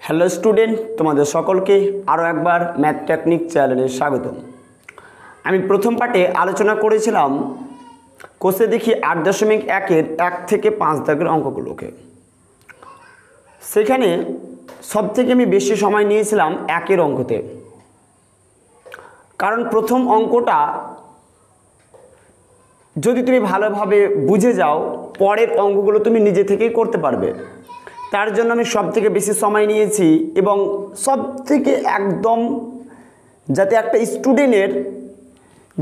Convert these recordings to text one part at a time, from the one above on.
Hello student, তোমাদের সকলকে আরও একবার ম্যাথ টেকনিক চ্যানেলে স্বাগত। আমি প্রথম পার্টে আলোচনা করেছিলাম কোষে দেখি 8.1-এর 1 থেকে 5 দাগের অঙ্কগুলোকে। সেখানে সবথেকে আমি বেশি সময় নিয়েছিলাম 1-এর অঙ্কতে, কারণ প্রথম অঙ্কটা যদি তুমি ভালোভাবে বুঝে যাও পরের অঙ্কগুলো তুমি নিজে থেকেই করতে পারবে। তার জন্য আমি সবথেকে বেশি সময় নিয়েছি এবং সবথেকে একদম যাতে একটা স্টুডেন্টের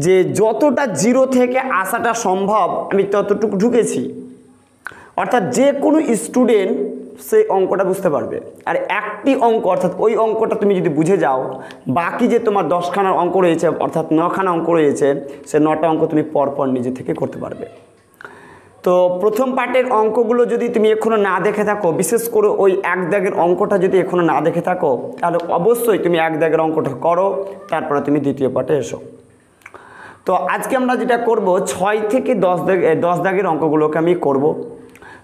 যে যতটা জিরো থেকে আসাটা সম্ভব আমি ততটুকু ঢুকেছি, অর্থাৎ যে কোনো স্টুডেন্ট সেই অঙ্কটা বুঝতে পারবে। আর একটি অঙ্ক অর্থাৎ ওই অঙ্কটা তুমি যদি বুঝে যাও, বাকি যে তোমার 10খানা অঙ্ক রয়েছে অর্থাৎ 9খানা অঙ্ক রয়েছে, সে 9টা অঙ্ক তুমি পরপর নিজে থেকে করতে পারবে। তো প্রথম পার্টের অঙ্কগুলো যদি তুমি এখনও না দেখে থাকো, বিশেষ করে ওই 1 দাগের অঙ্কটা যদি এখনও না দেখে থাকো, তাহলে অবশ্যই তুমি 1 দাগের অঙ্কটা করো, তারপরে তুমি দ্বিতীয় পার্টে এসো। তো আজকে আমরা যেটা করব 6 থেকে 10 দাগের অঙ্কগুলোকে আমি করব,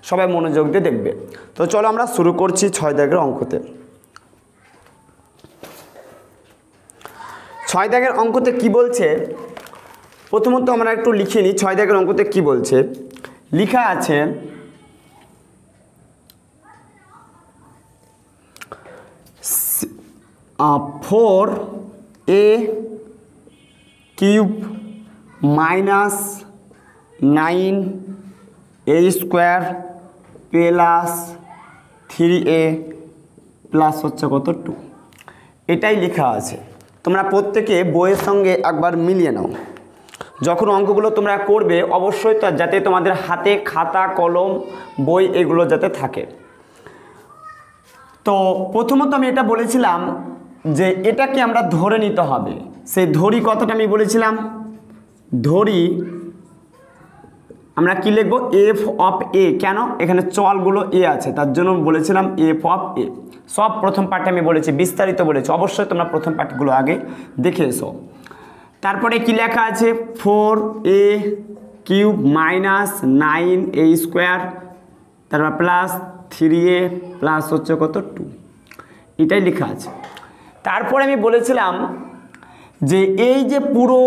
সবাই মনোযোগ দিয়ে দেখবে। তো চলো আমরা শুরু করছি 6 দাগের অঙ্কতে। 6 দাগের অঙ্কতে কি বলছে প্রথমত আমরা একটু লিখে নিই। 6 দাগের অঙ্কতে কি বলছে, লিখা আছে 4a cube minus 9a square plus 3a plus হচ্ছে কত 2, এটাই লেখা আছে। তোমরা প্রত্যেকে বইয়ের সঙ্গে একবার মিলিয়ে নাও। যখন অঙ্কগুলো তোমরা করবে অবশ্যই যাতে তোমাদের হাতে খাতা কলম বই এগুলো যাতে থাকে। তো প্রথমত আমি এটা বলেছিলাম যে এটাকে আমরা ধরে নিতে হবে। সেই ধরি কথাটা আমি বলেছিলাম, ধরি আমরা কি লিখবো এফ অফ এ। কেন? এখানে চলগুলো এ আছে, তার জন্য বলেছিলাম এফ অফ এ। সব প্রথম পার্টে আমি বলেছি, বিস্তারিত বলেছি, অবশ্যই তোমরা প্রথম পার্টগুলো আগে দেখে এসো। তারপরে কি লেখা আছে 4a cube minus 9a square, তারপর প্লাস 3a প্লাস হচ্ছে কত 2, এটাই লেখা আছে। তারপরে আমি বলেছিলাম যে এই যে পুরো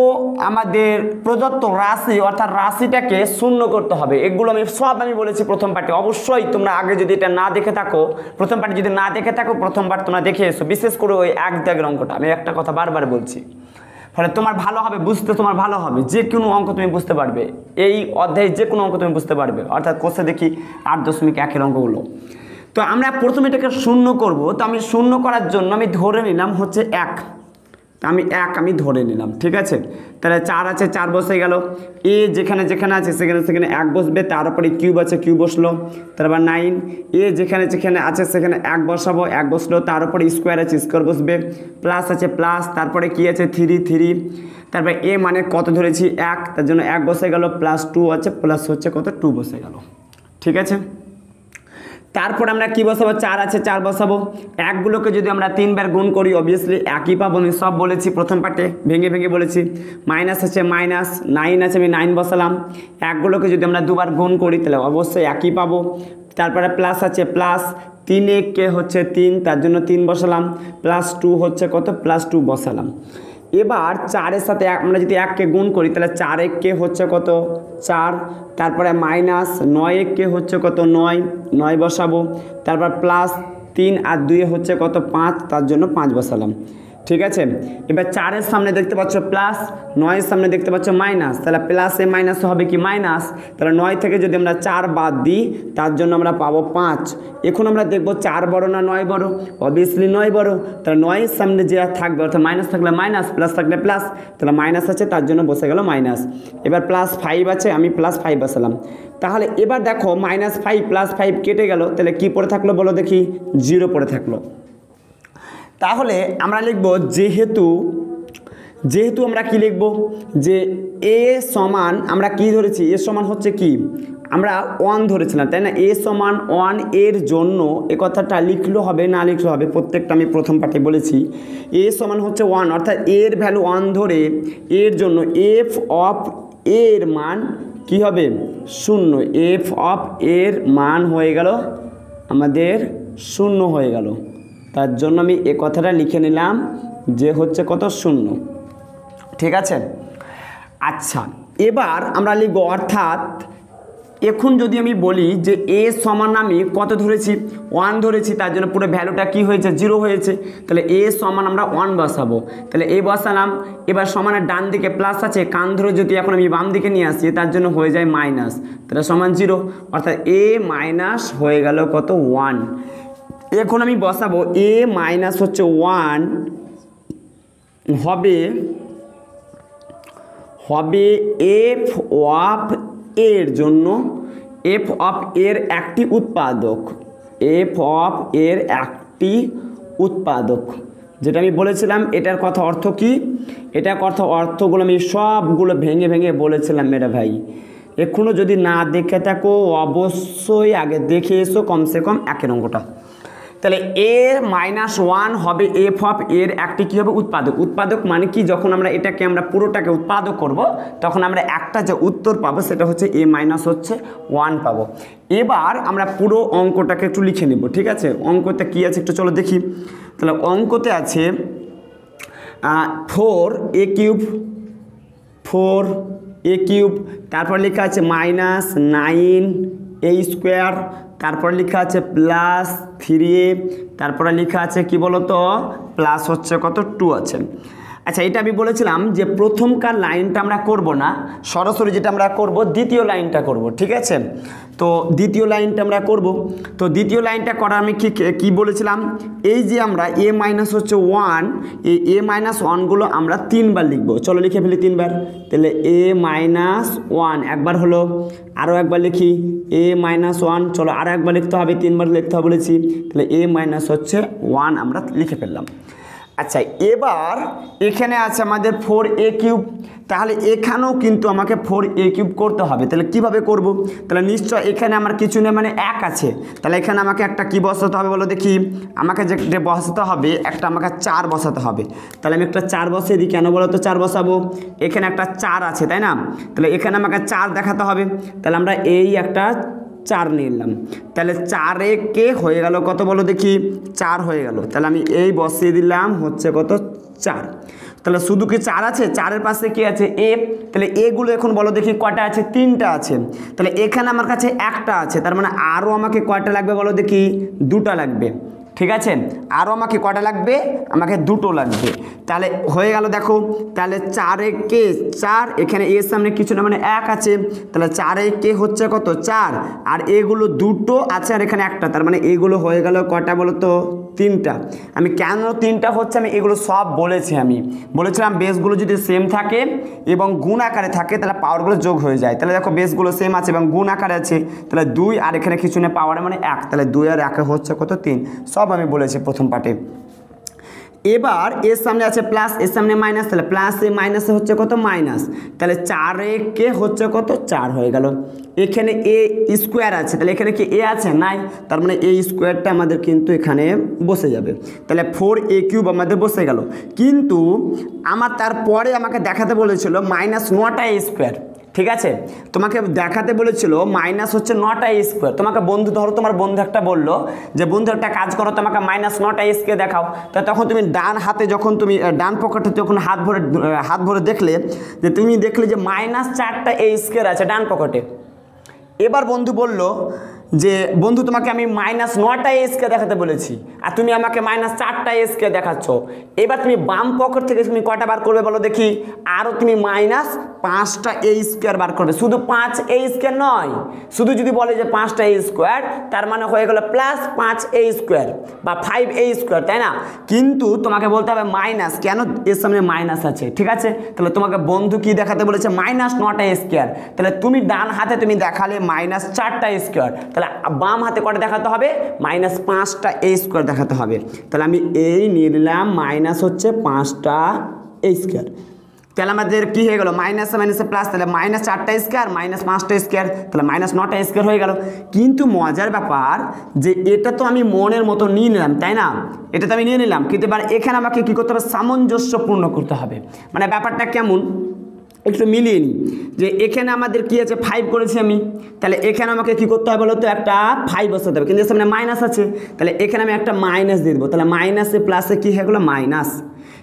আমাদের প্রদত্ত রাশি অর্থাৎ রাশিটাকে শূন্য করতে হবে। এগুলো আমি বলেছি প্রথম পার্টে। অবশ্যই তোমরা আগে যদি এটা না দেখে থাকো, প্রথম পার্টে যদি না দেখে থাকো, প্রথম পার্ট তোমরা দেখে এসো, বিশেষ করে ওই 1 দাগের অঙ্কটা। আমি একটা কথা বারবার বলছি, ফলে তোমার ভালো হবে বুঝতে, তোমার ভালো হবে, যে কোনো অঙ্ক তুমি বুঝতে পারবে। এই অধ্যায়ে যে কোনো অঙ্ক তুমি বুঝতে পারবে, অর্থাৎ কোষে দেখি 8.1-এর অঙ্কগুলো। তো আমরা প্রথমে এটাকে শূন্য করব। তো আমি শূন্য করার জন্য আমি ধরে নিলাম হচ্ছে 1, আমি ধরে নিলাম, ঠিক আছে। তাহলে 4 আছে, 4 বসে গেল। এ যেখানে যেখানে আছে সেখানে 1 বসবে, তার উপরে কিউব আছে, কিউব বসলো। তারপর 9 এ যেখানে যেখানে আছে সেখানে 1 বসাবো, 1 বসলো। তার উপরে স্কোয়ার আছে, স্কোয়ার বসবে। প্লাস আছে, প্লাস। তারপরে কি আছে 3, তারপরে এ মানে কত ধরেছি 1, তার জন্য 1 বসে গেল। প্লাস 2 আছে, প্লাস হচ্ছে কত 2 বসে গেল, ঠিক আছে। তারপর আমরা কি বসাবো, 4 আছে, 4 বসাবো। একগুলোকে যদি আমরা 3 বার গুণ করি অবভিয়াসলি একই পাবো। আমি সব বলেছি প্রথম পার্টে, ভেঙে ভেঙে বলেছি। মাইনাস আছে, মাইনাস 9 আছে, আমি 9 বসালাম। একগুলোকে যদি আমরা 2 বার গুণ করি তাহলে অবশ্যই একই পাবো। তারপরে প্লাস আছে, প্লাস 3 হচ্ছে 3, তার জন্য 3 বসালাম। প্লাস 2 হচ্ছে কত, প্লাস 2 বসালাম। এবার 4-এর সাথে আমরা যদি 1কে গুণ করি তাহলে 4 হচ্ছে কত 4। তারপরে মাইনাস 9 হচ্ছে কত 9 বসাবো। তারপর প্লাস 3 আর 2 হচ্ছে কত 5, তার জন্য 5 বসালাম, ঠিক আছে। এবার 4-এর সামনে দেখতে পাচ্ছ প্লাস, 9-এর সামনে দেখতে পাচ্ছ মাইনাস, তাহলে প্লাসে মাইনাস হবে কি মাইনাস। তাহলে 9 থেকে যদি আমরা 4 বাদ দিই তার জন্য আমরা পাবো 5। এখন আমরা দেখবো 4 বড় না 9 বড়, অবভিয়াসলি 9 বড়। তাহলে 9-এর সামনে যে থাকবে অর্থাৎ মাইনাস থাকলে মাইনাস, প্লাস থাকলে প্লাস, তাহলে মাইনাস আছে তার জন্য বসে গেল মাইনাস। এবার প্লাস 5 আছে, আমি প্লাস 5 বসালাম। তাহলে এবার দেখো -5 প্লাস 5 কেটে গেল, তাহলে কি পড়ে থাকলো বলো দেখি, 0 পড়ে থাকলো। তাহলে আমরা লিখব যেহেতু আমরা কি লিখব যে এ সমান, আমরা কি ধরেছি এ সমান হচ্ছে কি আমরা 1 ধরেছিলাম, তাই না। এ সমান 1 এর জন্য এ কথাটা লিখলেও হবে না লিখলেও হবে, প্রত্যেকটা আমি প্রথম পাঠে বলেছি। এ সমান হচ্ছে 1, অর্থাৎ এর ভ্যালু 1 ধরে এর জন্য এফ অফ এর মান কি হবে 0। এফ অফ এর মান হয়ে গেল আমাদের 0 হয়ে গেল, তার জন্য আমি এ কথাটা লিখে নিলাম যে হচ্ছে কত 0। ঠিক আছে, আচ্ছা এবার আমরা লিখব, অর্থাৎ এখন যদি আমি বলি যে এ সমান আমি কত ধরেছি 1 ধরেছি, তার জন্য পুরো ভ্যালুটা কি হয়েছে 0 হয়েছে। তাহলে এ সমান আমরা 1 বসাবো, তাহলে এ বসালাম। এবার সমানের ডান দিকে প্লাস আছে, কান ধরে যদি এখন আমি বাম দিকে নিয়ে আসি তার জন্য হয়ে যায় মাইনাস, তাহলে সমান 0, অর্থাৎ এ মাইনাস হয়ে গেল কত 1। এখন আমি বসাবো এ মাইনাস হচ্ছে 1 হবে এফ অফ এর জন্য, এফ অফ এর একটি উৎপাদক, এফ অফ এর একটি উৎপাদক, যেটা আমি বলেছিলাম। এটার কথা অর্থ কি, এটার কথা অর্থগুলো আমি সবগুলো ভেঙে ভেঙে বলেছিলাম মেরা ভাই। এখনও যদি না দেখে থাকো অবশ্যই আগে দেখে এসো কমসে কম একের অঙ্কটা। তাহলে এ -1 হবে এফ অফ এর একটি কী হবে উৎপাদক। উৎপাদক মানে কি, যখন আমরা এটাকে আমরা পুরোটাকে উৎপাদক করব তখন আমরা একটা যে উত্তর পাবো সেটা হচ্ছে এ মাইনাস হচ্ছে 1 পাবো। এবার আমরা পুরো অঙ্কটাকে একটু লিখে নেব, ঠিক আছে। অঙ্কতে কি আছে একটু চলো দেখি। তাহলে অঙ্কতে আছে 4a কিউব, 4a কিউব, তারপর লেখা আছে -9a স্কোয়ার, তারপর লেখা আছে প্লাস 3a, তারপরে লেখা আছে কি বলতো প্লাস হচ্ছে কত 2 আছে। আচ্ছা এটা আমি বলেছিলাম যে প্রথমকার লাইনটা আমরা করব না, সরাসরি যেটা আমরা করব দ্বিতীয় লাইনটা করব, ঠিক আছে। তো দ্বিতীয় লাইনটা আমরা করব। তো দ্বিতীয় লাইনটা করার আমি কি বলেছিলাম, এই যে আমরা এ মাইনাস হচ্ছে 1, এই এ মাইনাস 1গুলো আমরা 3বার লিখব। চলো লিখে ফেলি 3বার। তাহলে এ মাইনাস 1 একবার হলো, আরও একবার লিখি এ মাইনাস 1, চলো আরও একবার লিখতে হবে, 3বার লিখতে হবে বলেছি। তাহলে এ মাইনাস হচ্ছে 1 আমরা লিখে ফেললাম। আচ্ছা এবার এখানে আছে আমাদের 4a কিউব, তাহলে এখানেও কিন্তু আমাকে 4a কিউব করতে হবে। তাহলে কিভাবে করব, তাহলে নিশ্চয় এখানে আমার কিছু নেই মানে 1 আছে, তাহলে এখানে আমাকে একটা কি বসাতে হবে বলো দেখি। আমাকে যে বসাতে হবে একটা আমাকে 4 বসাতে হবে। তাহলে আমি একটা 4 বসিয়ে দিই, কেন বলো তো 4 বসাবো, এখানে একটা 4 আছে তাই না, তাহলে এখানে আমাকে 4 দেখাতে হবে। তাহলে আমরা এই একটা 4 নিয়ে নিলাম, তাহলে 4 কে হয়ে গেল কত বলো দেখি 4 হয়ে গেল। তাহলে আমি এই বসিয়ে দিলাম হচ্ছে কত 4। তাহলে শুধু কি 4 আছে, 4-এর পাশে কি আছে এ, তাহলে এগুলো এখন বলো দেখি কয়টা আছে 3টা আছে। তাহলে এখানে আমার কাছে একটা আছে, তার মানে আরও আমাকে কয়টা লাগবে বলো দেখি 2টা লাগবে, ঠিক আছে। আরও আমাকে কয়টা লাগবে, আমাকে 2টো লাগবে। তাহলে হয়ে গেল দেখো, তাহলে 4 কে 4, এখানে এর সামনে কিছু না মানে 1 আছে, তাহলে 4 কে হচ্ছে কত 4, আর এগুলো 2টো আছে আর এখানে একটা, তার মানে এগুলো হয়ে গেল কয়টা বলো তো 3টা। আমি কেন 3টা হচ্ছে আমি এগুলো সব বলেছি, আমি বলেছিলাম বেসগুলো যদি সেম থাকে এবং গুণ আকারে থাকে তাহলে পাওয়ারগুলো যোগ হয়ে যায়। তাহলে দেখো বেসগুলো সেম আছে এবং গুণ আকারে আছে, তাহলে 2 আর এখানে কিছু না পাওয়ারে মানে 1, তাহলে 2 আর 1 হচ্ছে কত 3, সব আমি বলেছি প্রথম পার্টে। এবার এর সামনে আছে প্লাস, এর সামনে মাইনাস, তাহলে প্লাস এ মাইনাসে হচ্ছে কত মাইনাস, তাহলে 4 কে হচ্ছে কত 4 হয়ে গেল। এখানে এ স্কোয়ার আছে, তাহলে এখানে কি এ আছে নাই, তার মানে এই স্কোয়ারটা আমাদের কিন্তু এখানে বসে যাবে। তাহলে 4a কিউব আমাদের বসে গেল। কিন্তু আমার তারপরে আমাকে দেখাতে বলেছিল -9টা a স্কোয়ার, ঠিক আছে। তোমাকে দেখাতে বলেছিল মাইনাস হচ্ছে 9টা a স্কোয়ার। তোমাকে বন্ধু ধরো তোমার বন্ধু একটা বললো যে বন্ধু একটা কাজ করো, তোমাকে -9টা a স্কোয়ার দেখাও, তা তখন তুমি ডান হাতে যখন তুমি ডান পকেটে যখন হাত ভরে দেখলে যে তুমি দেখলে যে -4টা a স্কোয়ার আছে ডান পকেটে। এবার বন্ধু বলল যে বন্ধু তোমাকে আমি -9টা a স্কোয়ার দেখাতে বলেছি আর তুমি আমাকে -4টা a স্কোয়ার দেখাচ্ছ। এবার তুমি বাম পকেট থেকে তুমি কয়টা বার করবে বলো দেখি, আরও তুমি -5টা a স্কোয়ার বার করবে। শুধু 5a স্কোয়ার নয়, শুধু যদি বলে যে 5টা a স্কোয়ার তার মানে হয়ে গেল +5a স্কোয়ার বা 5a স্কোয়ার, তাই না। কিন্তু তোমাকে বলতে হবে মাইনাস, কেন এর সামনে মাইনাস আছে, ঠিক আছে। তাহলে তোমাকে বন্ধু কি দেখাতে বলেছে -9টা a স্কোয়ার, তাহলে তুমি ডান হাতে তুমি দেখালে -4টা a স্কোয়ার, তাহলে বাম হাতে কটা দেখাতে হবে -5টা a স্কোয়ার দেখাতে হবে। তাহলে আমি এই নিয়ে নিলাম -5টা a স্কোয়ার। তাহলে আমাদের কি হয়ে গেল মাইনাসে মাইনাসে প্লাস, তাহলে -4টা স্কোয়ার -5টা স্কোয়ার, তাহলে -9টা স্কোয়ার হয়ে গেল। কিন্তু মজার ব্যাপার যে এটা তো আমি মনের মতো নিয়ে নিলাম, তাই না, এটা তো আমি নিয়ে নিলাম, কিন্তু এবার এখানে আমাকে কী করতে হবে সামঞ্জস্যপূর্ণ করতে হবে। মানে ব্যাপারটা কেমন, একটু মিলিয়ে নিই যে এখানে আমাদের কি আছে 5 করেছি আমি, তাহলে এখানে আমাকে কি করতে হবে বলো তো, একটা 5 বসাতে হবে, কিন্তু সামনে মাইনাস আছে, তাহলে এখানে আমি একটা মাইনাস দিয়ে দেবো, তাহলে মাইনাসে প্লাসে কি হয়ে গেলো মাইনাস।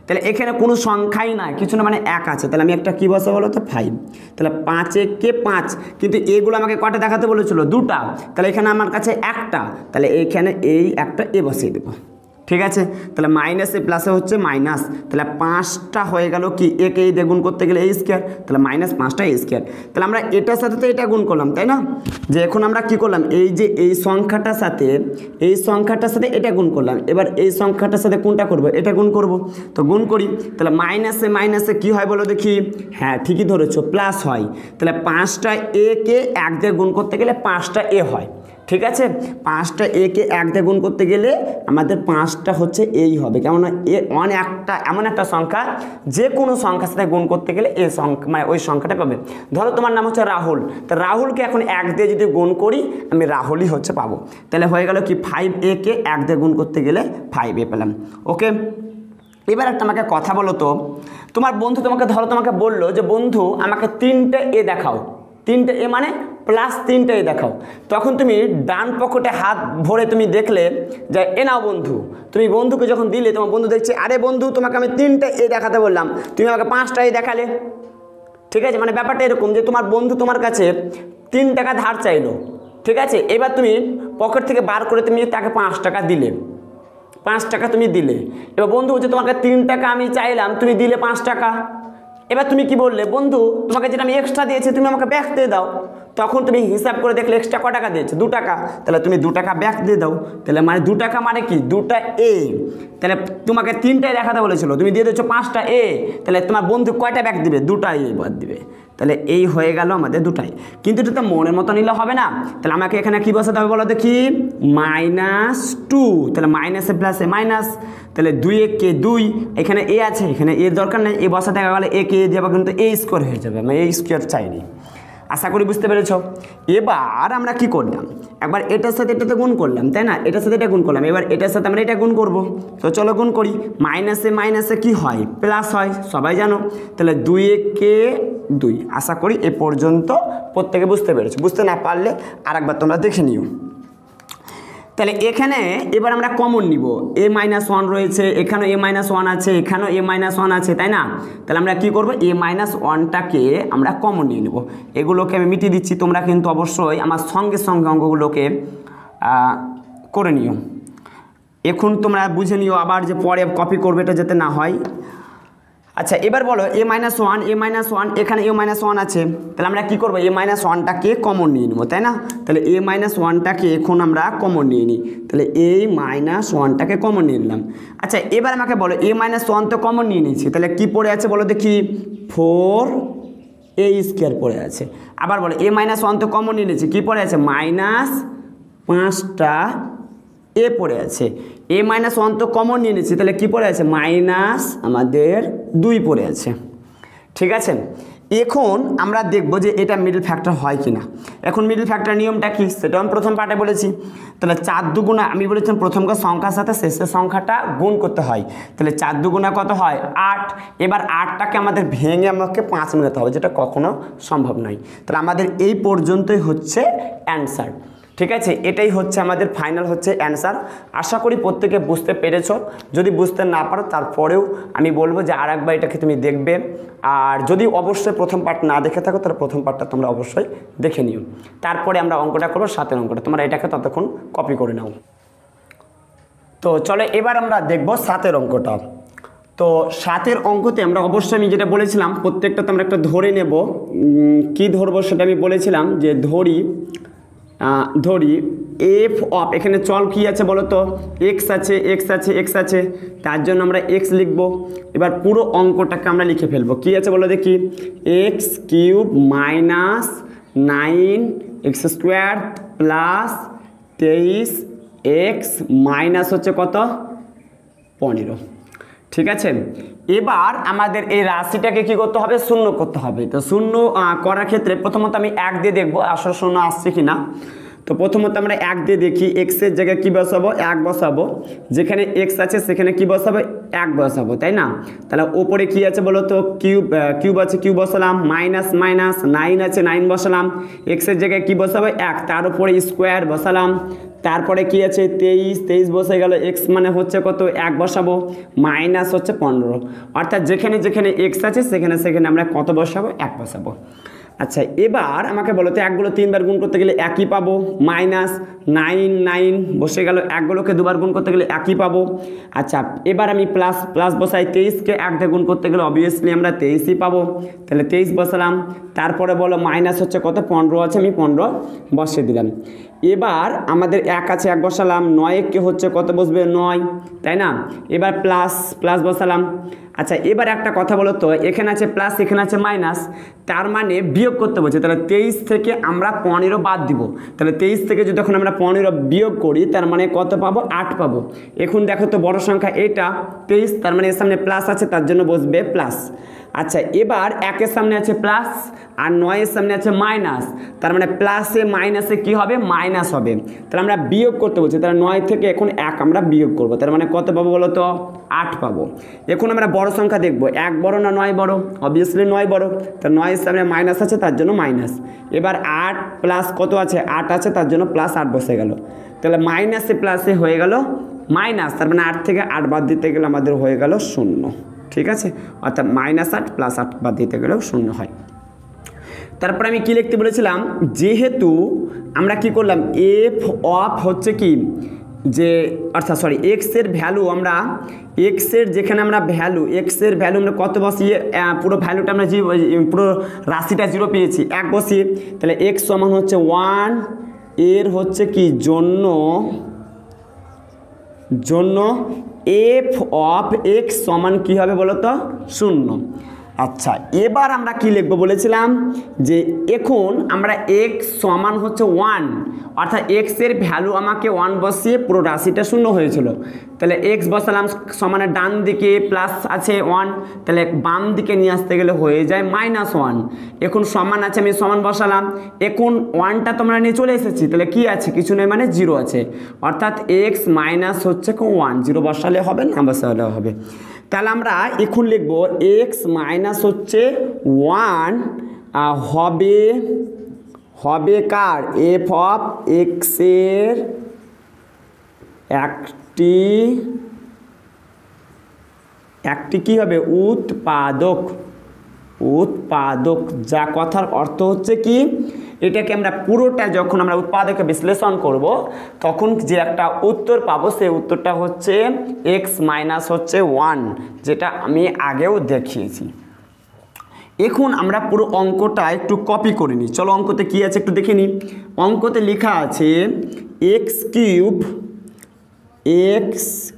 তাহলে এখানে কোনো সংখ্যাই নাই, কিছু না, মানে 1 আছে, তাহলে আমি একটা কী বসাবো বলো তো 5, তাহলে 5 একে 5, কিন্তু এগুলো আমাকে কটা দেখাতে বলেছিল 2টা, তাহলে এখানে আমার কাছে একটা, তাহলে এইখানে এই একটা এ বসিয়ে দেবো, ঠিক আছে। তাহলে মাইনাসে প্লাসে হচ্ছে মাইনাস, তাহলে 5টা হয়ে গেল কি, একে এই দিয়ে গুণ করতে গেলে এই স্কোয়ার, তাহলে মাইনাস 5টা এই স্কোয়ার। তাহলে আমরা এটার সাথে তো এটা গুণ করলাম, তাই না, যে এখন আমরা কি করলাম, এই যে এই সংখ্যাটার সাথে এটা গুণ করলাম, এবার এই সংখ্যাটার সাথে কোনটা করব, এটা গুণ করব, তো গুণ করি, তাহলে মাইনাসে মাইনাসে কি হয় বলো দেখি, হ্যাঁ ঠিকই ধরেছো, প্লাস হয়, তাহলে 5টা এ কে 1 দিয়ে গুণ করতে গেলে 5টা এ হয়, ঠিক আছে। 5টা এ কে 1 দিয়ে গুণ করতে গেলে আমাদের 5টা হচ্ছে এই হবে, কেমন এ একটা এমন একটা সংখ্যা যে কোনো সংখ্যার সাথে গুণ করতে গেলে এই সংখ্যা মানে ওই সংখ্যাটা পাবে। ধরো তোমার নাম হচ্ছে রাহুল, তো রাহুলকে এখন 1 দিয়ে যদি গুণ করি আমি রাহুলই হচ্ছে পাবো, তাহলে হয়ে গেল কি 5a কে 1 দিয়ে গুণ করতে গেলে 5a পেলাম। ওকে, এবার একটা আমাকে কথা বলো তো, তোমার বন্ধু তোমাকে বললো যে বন্ধু আমাকে 3টে এ দেখাও, 3টে এ মানে প্লাস 3টে এ দেখাও, তখন তুমি ডান পকেটে হাত ভরে তুমি দেখলে যে এ নাও বন্ধু, তুমি বন্ধুকে যখন দিলে তোমার বন্ধু দেখছে আরে বন্ধু তোমাকে আমি 3টে এ দেখাতে বললাম, তুমি আমাকে 5টা এ দেখালে, ঠিক আছে। মানে ব্যাপারটা এরকম যে তোমার বন্ধু তোমার কাছে 3 টাকা ধার চাইলো, ঠিক আছে, এবার তুমি পকেট থেকে বার করে তুমি তাকে 5 টাকা দিলে, 5 টাকা তুমি দিলে, এবার বন্ধু বলছে তোমাকে 3 টাকা আমি চাইলাম, তুমি দিলে 5 টাকা, এবার তুমি কি বললে বন্ধু তোমাকে যেটা আমি এক্সট্রা দিয়েছি তুমি আমাকে ব্যাক দিয়ে দাও, তখন তুমি হিসাব করে দেখলে এক্সট্রা ক টাকা দিয়েছে 2 টাকা, তাহলে তুমি 2 টাকা ব্যাক দিয়ে দাও, তাহলে মানে 2 টাকা মানে কি 2টা এ, তাহলে তোমাকে 3টাই দেখাতে বলেছিল তুমি দিয়ে দিচ্ছ 5টা এ, তাহলে তোমার বন্ধু কয়টা ব্যাক দিবে 2টা এ বাদ দিবে, তাহলে এই হয়ে গেল আমাদের 2টাই। কিন্তু এটা তো মনের মতো নিলে হবে না, তাহলে আমাকে এখানে কি বসাতে হবে বলো দেখি -2, তাহলে মাইনাসে প্লাসে মাইনাস, তাহলে 2 কে 2, এখানে এ আছে এখানে এর দরকার নেই, এ বসাতে গেলে এ কে দেওয়া কিন্তু এ স্কোয়ার হয়ে যাবে, মানে এই স্কোয়ার চাইনি, আশা করি বুঝতে পেরেছ। এবার আমরা কি করলাম, একবার এটার সাথে এটাতে গুণ করলাম, তাই না, এটার সাথে এটা গুণ করলাম, এবার এটার সাথে আমরা এটা গুণ করব, তো চলো গুণ করি, মাইনাসে মাইনাসে কি হয় প্লাস হয় সবাই জানো, তাহলে 2 কে 2, আশা করি এ পর্যন্ত প্রত্যেকে বুঝতে পেরেছো, বুঝতে না পারলে আরেকবার তোমরা দেখে নিও। তাহলে এখানে এবার আমরা কমন নিব, a-1 রয়েছে, এখানেও a-1 আছে, এখানেও a-1 আছে, তাই না, তাহলে আমরা কি করব a-1টাকে আমরা কমন নিয়ে নেব, এগুলোকে আমি মিটিয়ে দিচ্ছি, তোমরা কিন্তু অবশ্যই আমার সঙ্গে সঙ্গে অঙ্কগুলোকে করে নিও, এখন তোমরা বুঝে নিও আবার যে পরে কপি করবে এটা যাতে না হয়। আচ্ছা এবার বলো a-1 এখানে a-1 আছে, তাহলে আমরা কি করব a-1টাকে কমন নিয়ে নেব, তাই না, তাহলে a-1টাকে এখন আমরা কমন নিয়ে নিই, তাহলে a-1টাকে কমন নিয়ে নিলাম। আচ্ছা এবার আমাকে বলো a-1 তো কমন নিয়ে নিয়েছি, তাহলে কি পড়ে আছে বলো দেখি 4a² পড়ে আছে, আবার বলো a-1 তো কমন নিয়ে নিয়েছি, কি পড়ে আছে -5টা এ পড়ে আছে, a-1 তো কমন নিয়ে নিচ্ছি, তাহলে কি পড়ে আছে মাইনাস আমাদের 2 পড়ে আছে, ঠিক আছে। এখন আমরা দেখব যে এটা মিডল ফ্যাক্টর হয় কিনা। এখন মিডল ফ্যাক্টর নিয়মটা কি সেটা আমি প্রথম পার্টে বলেছি, তাহলে 4 দুগুণা আমি বলেছিলাম প্রথমকার সংখ্যার সাথে শেষের সংখ্যাটা গুণ করতে হয়, তাহলে 4 দুগুণা কত হয় 8, এবার 8টাকে আমাদের ভেঙে আমাকে 5 মেলাতে হবে, যেটা কখনো সম্ভব নয়, তাহলে আমাদের এই পর্যন্তই হচ্ছে অ্যান্সার, ঠিক আছে, এটাই হচ্ছে আমাদের ফাইনাল হচ্ছে অ্যান্সার। আশা করি প্রত্যেকে বুঝতে পেরেছো, যদি বুঝতে না পারো তারপরেও আমি বলবো যে আরেকবার এটাকে তুমি দেখবে, আর যদি অবশ্যই প্রথম পার্ট না দেখে থাকো তাহলে প্রথম পার্টটা তোমরা অবশ্যই দেখে নিও, তারপরে আমরা অঙ্কটা করবো 7এর অঙ্কটা, তোমরা এটাকে ততক্ষণ কপি করে নাও। তো চলো এবার আমরা দেখবো 7এর অঙ্কটা। তো 7এর অঙ্কতে আমরা অবশ্যই আমি যেটা বলেছিলাম প্রত্যেকটা তো আমরা একটা ধরে নেব, কি ধরবো সেটা আমি বলেছিলাম যে ধরি এফ অফ, এখানে চল কি আছে বলো তো এক্স আছে, তার জন্য আমরা এক্স লিখবো। এবার পুরো অঙ্কটাকে আমরা লিখে ফেলবো, কি আছে বলো দেখি x³ - 9x² plus 23x minus হচ্ছে কত 15, ঠিক আছে। এবার আমাদের এই রাশিটাকে কি করতে হবে শূন্য করতে হবে, তো শূন্য করার ক্ষেত্রে প্রথমত আমি 1 দিয়ে দেখবো আসলে শূন্য আসছে কিনা, তো প্রথমত আমরা 1 দিয়ে দেখি, এক্সের জায়গায় কী বসাবো, 1 বসাবো, যেখানে এক্স আছে সেখানে কি বসাবো, 1 বসাবো, তাই না? তাহলে ওপরে কি আছে বলো তো, কিউব আছে, কিউব বসালাম, মাইনাস মাইনাস 9 আছে, 9 বসালাম, এক্সের জায়গায় কি বসাবো 1, তার উপরে স্কোয়ার বসালাম, তারপরে কি আছে 23 বসে গেল, এক্স মানে হচ্ছে কত 1 বসাবো, মাইনাস হচ্ছে 15, অর্থাৎ যেখানে যেখানে এক্স আছে সেখানে সেখানে আমরা কত বসাবো, 1 বসাবো। আচ্ছা এবার আমাকে বলো তো 1 গুলো 3 বার গুণ করতে গেলে একই পাবো, মাইনাস 9 বসে গেল, 1 গুলোকে 2 বার গুণ করতে গেলে একই পাবো। আচ্ছা এবার আমি প্লাস প্লাস বসাই, 23কে 1 দিয়ে গুণ করতে গেলে অবভিয়াসলি আমরা 23ই পাবো, তাহলে 23 বসালাম, তারপরে বলো মাইনাস হচ্ছে কত 15 আছে, আমি 15 বসিয়ে দিলাম। এবার আমাদের 1 আছে, 1 বসালাম, 9 হচ্ছে কত বসবে 9, তাই না? এবার প্লাস প্লাস বসালাম। আচ্ছা এবার একটা কথা বলো তো, এখানে আছে প্লাস এখানে আছে মাইনাস, তার মানে বিয়োগ করতে বলছে, তাহলে 23 থেকে আমরা 15 বাদ দিব, তাহলে 23 থেকে যদি এখন আমরা 15 বিয়োগ করি তার মানে কত পাবো, 8 পাবো। এখন দেখো তো বড় সংখ্যা এটা 23, তার মানে এর সামনে প্লাস আছে তার জন্য বসবে প্লাস। আচ্ছা এবার 1 সামনে আছে প্লাস আর 9 সামনে আছে মাইনাস, তার মানে প্লাসে মাইনাসে কি হবে, মাইনাস হবে, তাহলে আমরা বিয়োগ করতে বলছি, তাহলে 9 থেকে এখন 1 আমরা বিয়োগ করব, তার মানে কত পাবো বলো তো, 8 পাবো। এখন আমরা বড় সংখ্যা দেখবো, 1 বড় না 9 বড়, অবভিয়াসলি 9 বড়, তার 9 সামনে মাইনাস আছে তার জন্য মাইনাস। এবার 8 প্লাস কত আছে, 8 আছে তার জন্য প্লাস 8 বসে গেল, তাহলে মাইনাসে প্লাসে হয়ে গেল মাইনাস, তার মানে 8 থেকে 8 বাদ দিতে গেলে আমাদের হয়ে গেল 0, ঠিক আছে? অর্থাৎ -8 + 8 বাদ দিতে গেলেও 0 হয়। তারপরে আমি কি লিখতে বলেছিলাম, যেহেতু আমরা কি করলাম, এফ অফ হচ্ছে কি যে অর্থাৎ সরি এক্সের ভ্যালু, আমরা এক্সের যেখানে আমরা ভ্যালু, এক্সের ভ্যালু আমরা কত বসিয়ে পুরো ভ্যালুটা আমরা পুরো রাশিটা 0 পেয়েছি, 1 বসিয়ে, তাহলে এক্স সমান হচ্ছে 1, এর হচ্ছে কি জন্য এফ অফ এক্স সমান কী হবে বলো তো, 0। আচ্ছা এবার আমরা কি লিখবো বলেছিলাম যে এখন আমরা এক্স সমান হচ্ছে 1, অর্থাৎ এক্সের ভ্যালু আমাকে 1 বসিয়ে পুরো রাশিটা 0 হয়েছিল, তাহলে এক্স বসালাম, সমানের ডান দিকে প্লাস আছে 1, তাহলে বাম দিকে নিয়ে আসতে গেলে হয়ে যায় -1। এখন সমান আছে, আমি সমান বসালাম, এখন 1টা তোমরা নিয়ে চলে এসেছি, তাহলে কি আছে, কিছু নেই মানে 0 আছে, অর্থাৎ এক্স মাইনাস হচ্ছে 1, 0 বসালে হবে না বসালে হবে। তাহলে আমরা এখন লিখব এক্স মাইনাস হচ্ছে 1 হবে কার, এফ অফ এক্সের একটি কি হবে, উৎপাদক, যা কথার অর্থ হচ্ছে কি, এটাকে আমরা পুরোটা যখন আমরা উৎপাদকে বিশ্লেষণ করব তখন যে একটা উত্তর পাবো সেই উত্তরটা হচ্ছে এক্স মাইনাস হচ্ছে 1, যেটা আমি আগেও দেখিয়েছি। এখন আমরা পুরো অঙ্কটা একটু কপি করে নিই, চলো অঙ্কতে কি আছে একটু দেখে নিই। অঙ্কতে লেখা আছে x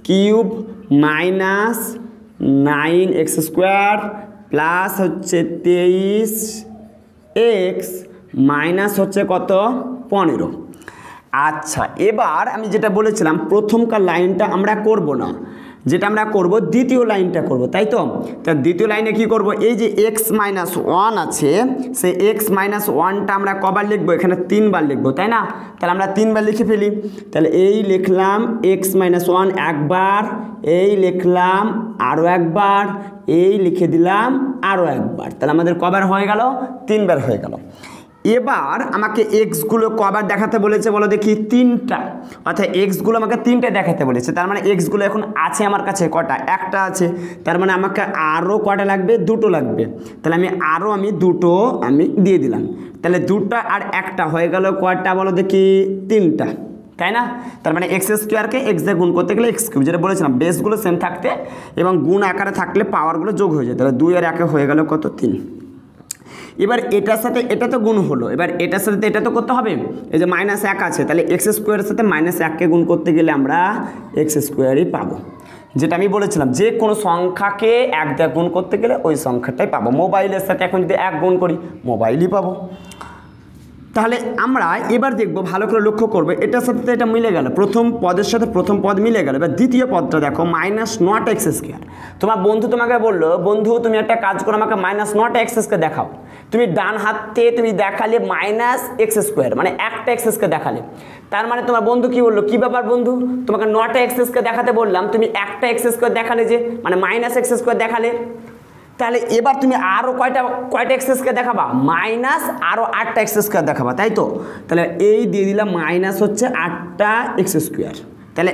cube minus 9x² plus হচ্ছে 23x মাইনাস হচ্ছে কত 15। আচ্ছা এবার আমি যেটা বলেছিলাম প্রথমকার লাইনটা আমরা করব না, যেটা আমরা করব দ্বিতীয় লাইনটা করব, তাই তো? তা দ্বিতীয় লাইনে কি করব, এই যে x-1 আছে সেই x-1টা আমরা কবার লিখবো, এখানে 3 বার লিখবো, তাই না? তাহলে আমরা 3 বার লিখে ফেলি, তাহলে এই লিখলাম x-1 একবার, এই লিখলাম আরও একবার, এই লিখে দিলাম আরও একবার, তাহলে আমাদের কবার হয়ে গেল, 3 বার হয়ে গেল। এবার আমাকে এক্সগুলো কবার দেখাতে বলেছে বলো দেখি, 3টা, অর্থাৎ এক্সগুলো আমাকে 3টে দেখাতে বলেছে, তার মানে এক্সগুলো এখন আছে আমার কাছে কটা, একটা আছে, তার মানে আমাকে আরও কটা লাগবে, 2টো লাগবে, তাহলে আমি 2টো আমি দিয়ে দিলাম, তাহলে 2টা আর 1টা হয়ে গেল কয়টা বলো দেখি, 3টা, তাই না? তার মানে x² এক্স দিয়ে গুণ করতে গেলে x3, যেটা বলেছিলাম বেসগুলো সেম থাকতে এবং গুণ আকারে থাকলে পাওয়ারগুলো যোগ হয়ে যায়, তাহলে 2 আর 1 হয়ে গেল কত, 3। এবার এটার সাথে এটা তো গুণ হলো, এবার এটার সাথে এটা তো করতে হবে, এই যে -1 আছে, তাহলে x² সাথে -1কে গুণ করতে গেলে আমরা x² পাবো, যেটা আমি বলেছিলাম যে কোনো সংখ্যাকে 1 দিয়ে গুণ করতে গেলে ওই সংখ্যাটাই পাবো। মোবাইলের সাথে এখন যদি 1 গুণ করি মোবাইলই পাবো। তাহলে আমরা এবার দেখব, ভালো করে লক্ষ্য করবো, এটার সাথে এটা মিলে গেল, প্রথম পদের সাথে প্রথম পদ মিলে গেল। এবার দ্বিতীয় পদটা দেখো, -0x²। তোমার বন্ধু তোমাকে বললো, বন্ধু তুমি একটা কাজ করো, আমাকে -0x² দেখাও। তুমি ডান হাতে তুমি দেখালে -x², মানে একটা x² দেখালে। তার মানে তোমার বন্ধু কি বললো, কি ব্যাপার বন্ধু, তোমাকে 9টা x² দেখাতে বললাম, তুমি একটা x² দেখালে, যে মানে -x² দেখালে। তাহলে এবার তুমি আরও কয়টা x² দেখাবা, আরও 8টা x² দেখাবা, তাই তো। তাহলে এই দিয়ে দিলাম -8টা x²। তাহলে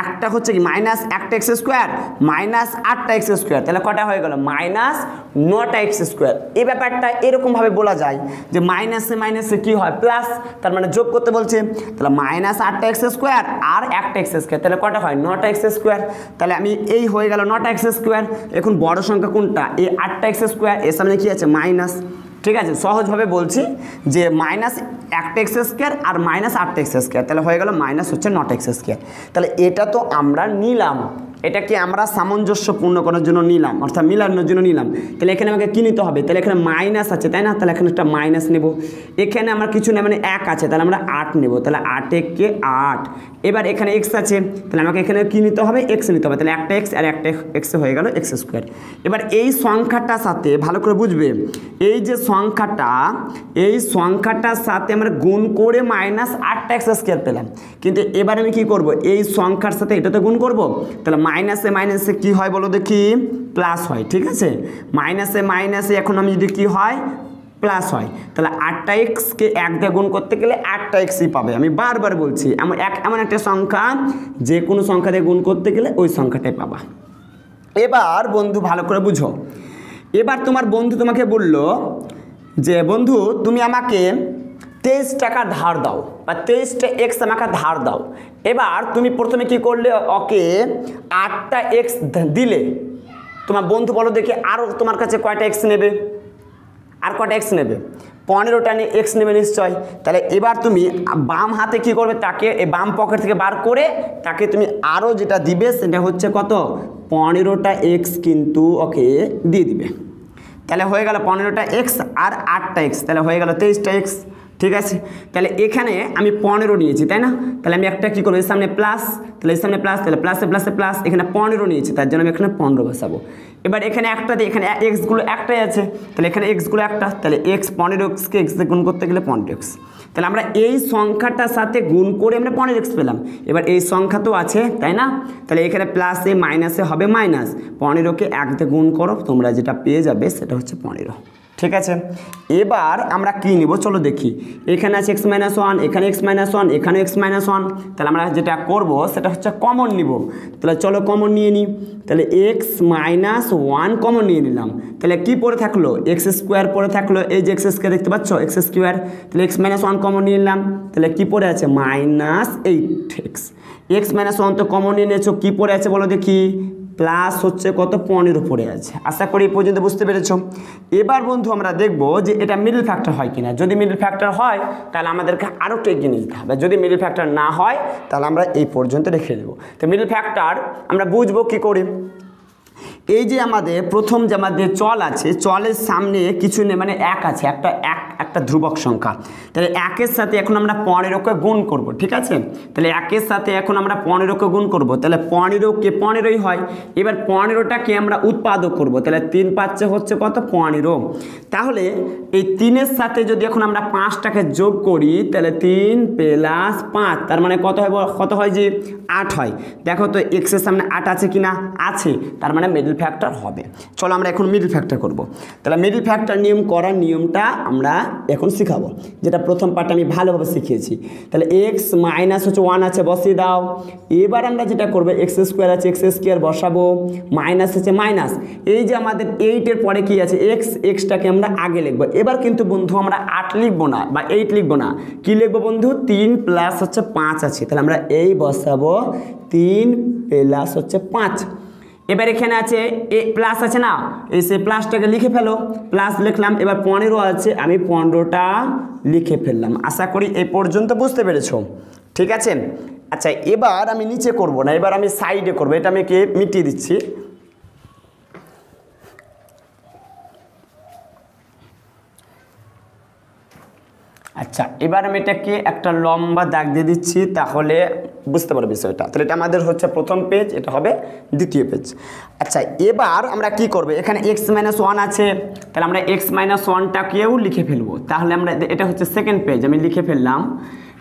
একটা হচ্ছে কি -1টা x² -8টা x², তাহলে কটা হয়ে গেল, -9টা x²। এই ব্যাপারটা এরকমভাবে বলা যায় যে মাইনাসে মাইনাসে কি হয়, প্লাস, তার মানে যোগ করতে বলছে। তাহলে -8টা x² আর একটা x², তাহলে কটা হয়, 9টা x²। তাহলে আমি এই হয়ে গেল 9টা x²। এখন বড় সংখ্যা কোনটা, এই 8টা x², এর সামনে কি আছে, মাইনাস। ঠিক আছে, সহজভাবে বলছি যে -1টা x² আর -8টা x², তাহলে হয়ে গেল -9টা x²। তাহলে এটা তো আমরা নিলাম, এটাকে আমরা সামঞ্জস্যপূর্ণ করার জন্য নিলাম, অর্থাৎ মিলানোর জন্য নিলাম। তাহলে এখানে আমাকে কী নিতে হবে, তাহলে এখানে মাইনাস আছে, তাই না, তাহলে এখানে একটা মাইনাস নেব। এখানে আমার কিছু নেই, মানে 1 আছে, তাহলে আমরা 8 নেব, তাহলে 8 × 8। এবার এখানে x আছে, তাহলে আমাকে এখানে কী নিতে হবে, x নিতে হবে, তাহলে একটা x আর একটা x হয়ে গেল x²। এবার এই সংখ্যাটার সাথে ভালো করে বুঝবে, এই যে সংখ্যাটা, এই সংখ্যাটার সাথে আমরা গুণ করে -8টা x² পেলাম। কিন্তু এবার আমি কি করব, এই সংখ্যার সাথে এটাতে গুণ করব, তাহলে মাইনাসে মাইনাসে কি হয় বলো দেখি, প্লাস হয়। ঠিক আছে, মাইনাসে মাইনাসে এখন আমি যদি কি হয়, প্লাস হয়। তাহলে 8টা x-কে 1 দিয়ে গুণ করতে গেলে 8টা x-ই পাবে। আমি বারবার বলছি, এমন একটা সংখ্যা, যে কোনো সংখ্যা দিয়ে গুণ করতে গেলে ওই সংখ্যাটাই পাবা। এবার বন্ধু ভালো করে বুঝো, এবার তোমার বন্ধু তোমাকে বলল যে বন্ধু তুমি আমাকে 23 টাকা ধার দাও, বা 23টা x আমাকে ধার দাও। এবার তুমি প্রথমে কি করলে, ওকে 8টা x দিলে। তোমার বন্ধু বলো দেখি, আরও তোমার কাছে কয়টা x নেবে, আর কয়টা x নেবে, 15টা x নেবে নিশ্চয়। তাহলে এবার তুমি বাম হাতে কি করবে, তাকে এই বাম পকেট থেকে বার করে তাকে তুমি আরও যেটা দিবে সেটা হচ্ছে কত, 15টা x কিন্তু ওকে দিয়ে দিবে। তাহলে হয়ে গেল 15টা x আর 8টা x, তাহলে হয়ে গেল 23টা x। ঠিক আছে, তাহলে এখানে আমি 15 নিয়েছি, তাই না, তাহলে আমি একটা কী করবো, এর সামনে প্লাস, তাহলে এর সামনে প্লাস, তাহলে প্লাসে প্লাসে প্লাস, এখানে 15 নিয়েছি, তার জন্য আমি এখানে 15 বসাবো। এবার এখানে একটা দিয়ে, এখানে এক্সগুলো একটাই আছে, তাহলে এখানে এক্সগুলো একটা, তাহলে x 15x-কে x দিয়ে গুণ করতে গেলে 15x। তাহলে আমরা এই সংখ্যাটার সাথে গুণ করে আমরা 15x পেলাম। এবার এই সংখ্যা তো আছে, তাই না, তাহলে এখানে প্লাসে মাইনাসে হবে মাইনাস, 15কে 1 দিয়ে গুণ করো, তোমরা যেটা পেয়ে যাবে সেটা হচ্ছে 15। ঠিক আছে, এবার আমরা কি নিব চলো দেখি, এখানে আছে x-1, এখানে x-1, এখানে x-1, তাহলে আমরা যেটা করব সেটা হচ্ছে কমন নিব। তাহলে চলো কমন নিয়ে নিই, তাহলে x-1 কমন নিয়ে নিলাম। তাহলে কি পড়ে থাকলো, x² পড়ে থাকলো, এই যে x² দেখতে পাচ্ছ, x²। তাহলে x-1 কমন নিয়ে নিলাম, তাহলে কি পড়ে আছে, -8x। x-1 তো কমন নিয়ে নিয়েছো, কি পড়ে আছে বলো দেখি, প্লাস হচ্ছে কত, 15 পড়ে আছে। আশা করি এই পর্যন্ত বুঝতে পেরেছো। এবার বন্ধু আমরা দেখব যে এটা মিডল ফ্যাক্টর হয় কিনা। যদি মিডল ফ্যাক্টর হয় তাহলে আমাদেরকে আরও একটু এগিয়ে নিতে হবে, যদি মিডল ফ্যাক্টর না হয় তাহলে আমরা এই পর্যন্ত রেখে দেবো। তো মিডল ফ্যাক্টর আমরা বুঝবো কি করে, এই যে আমাদের প্রথম যে আমাদের চল আছে, চলের সামনে কিছু নেই, মানে 1 আছে, একটা ধ্রুবক সংখ্যা। তাহলে 1-এর সাথে এখন আমরা 15কে গুণ করব। ঠিক আছে, তাহলে 1-এর সাথে এখন আমরা 15কে গুণ করব, তাহলে 15কে 15ই হয়। এবার 15টাকে আমরা উৎপাদক করব, তাহলে 3 5 হচ্ছে কত, 15। তাহলে এই 3-এর সাথে যদি এখন আমরা 5টাকে যোগ করি, তাহলে 3 + 5, তার মানে কত হয় যে 8 হয়। দেখো তো x-এর সামনে 8 আছে কিনা, আছে, তার মানে মিডল ফ্যাক্টর হবে। চলো আমরা এখন মিডল ফ্যাক্টর করব। তাহলে মিডল ফ্যাক্টর নিয়ম করার নিয়মটা আমরা এখন শিখাবো, যেটা প্রথম পার্টে আমি ভালোভাবে শিখিয়েছি। তাহলে x-1 আছে, বসিয়ে দাও। এবার আমরা যেটা করব, x² আছে, x² বসাবো, মাইনাস আছে মাইনাস, এই যে আমাদের 8-এর পরে কি আছে, x-টাকে আমরা আগে লিখবো। এবার কিন্তু বন্ধু আমরা 8 লিখবো না বা 8 লিখবো না, কি লিখবো বন্ধু, 3 + 5 আছে, তাহলে আমরা এই বসাবো, 3 + 5। এবার এখানে আছে প্লাস আছে না, এই সে প্লাসটাকে লিখে ফেলো, প্লাস লিখলাম। এবার 15 আছে, আমি 15টা লিখে ফেললাম। আশা করি এই পর্যন্ত বুঝতে পেরেছো। ঠিক আছে, আচ্ছা এবার আমি নিচে করব না, এবার আমি সাইডে করব, এটা আমি মিটিয়ে দিচ্ছি। আচ্ছা, এবার আমি এটাকে একটা লম্বা দাগ দিয়ে দিচ্ছি, তাহলে বুঝতে পারো বিষয়টা। তাহলে এটা আমাদের হচ্ছে প্রথম পেজ, এটা হবে দ্বিতীয় পেজ। আচ্ছা, এবার আমরা কি করব, এখানে x-1 আছে, তাহলে আমরা x-1টাকেও লিখে ফেলবো। তাহলে আমরা এটা হচ্ছে সেকেন্ড পেজ, আমি লিখে ফেললাম,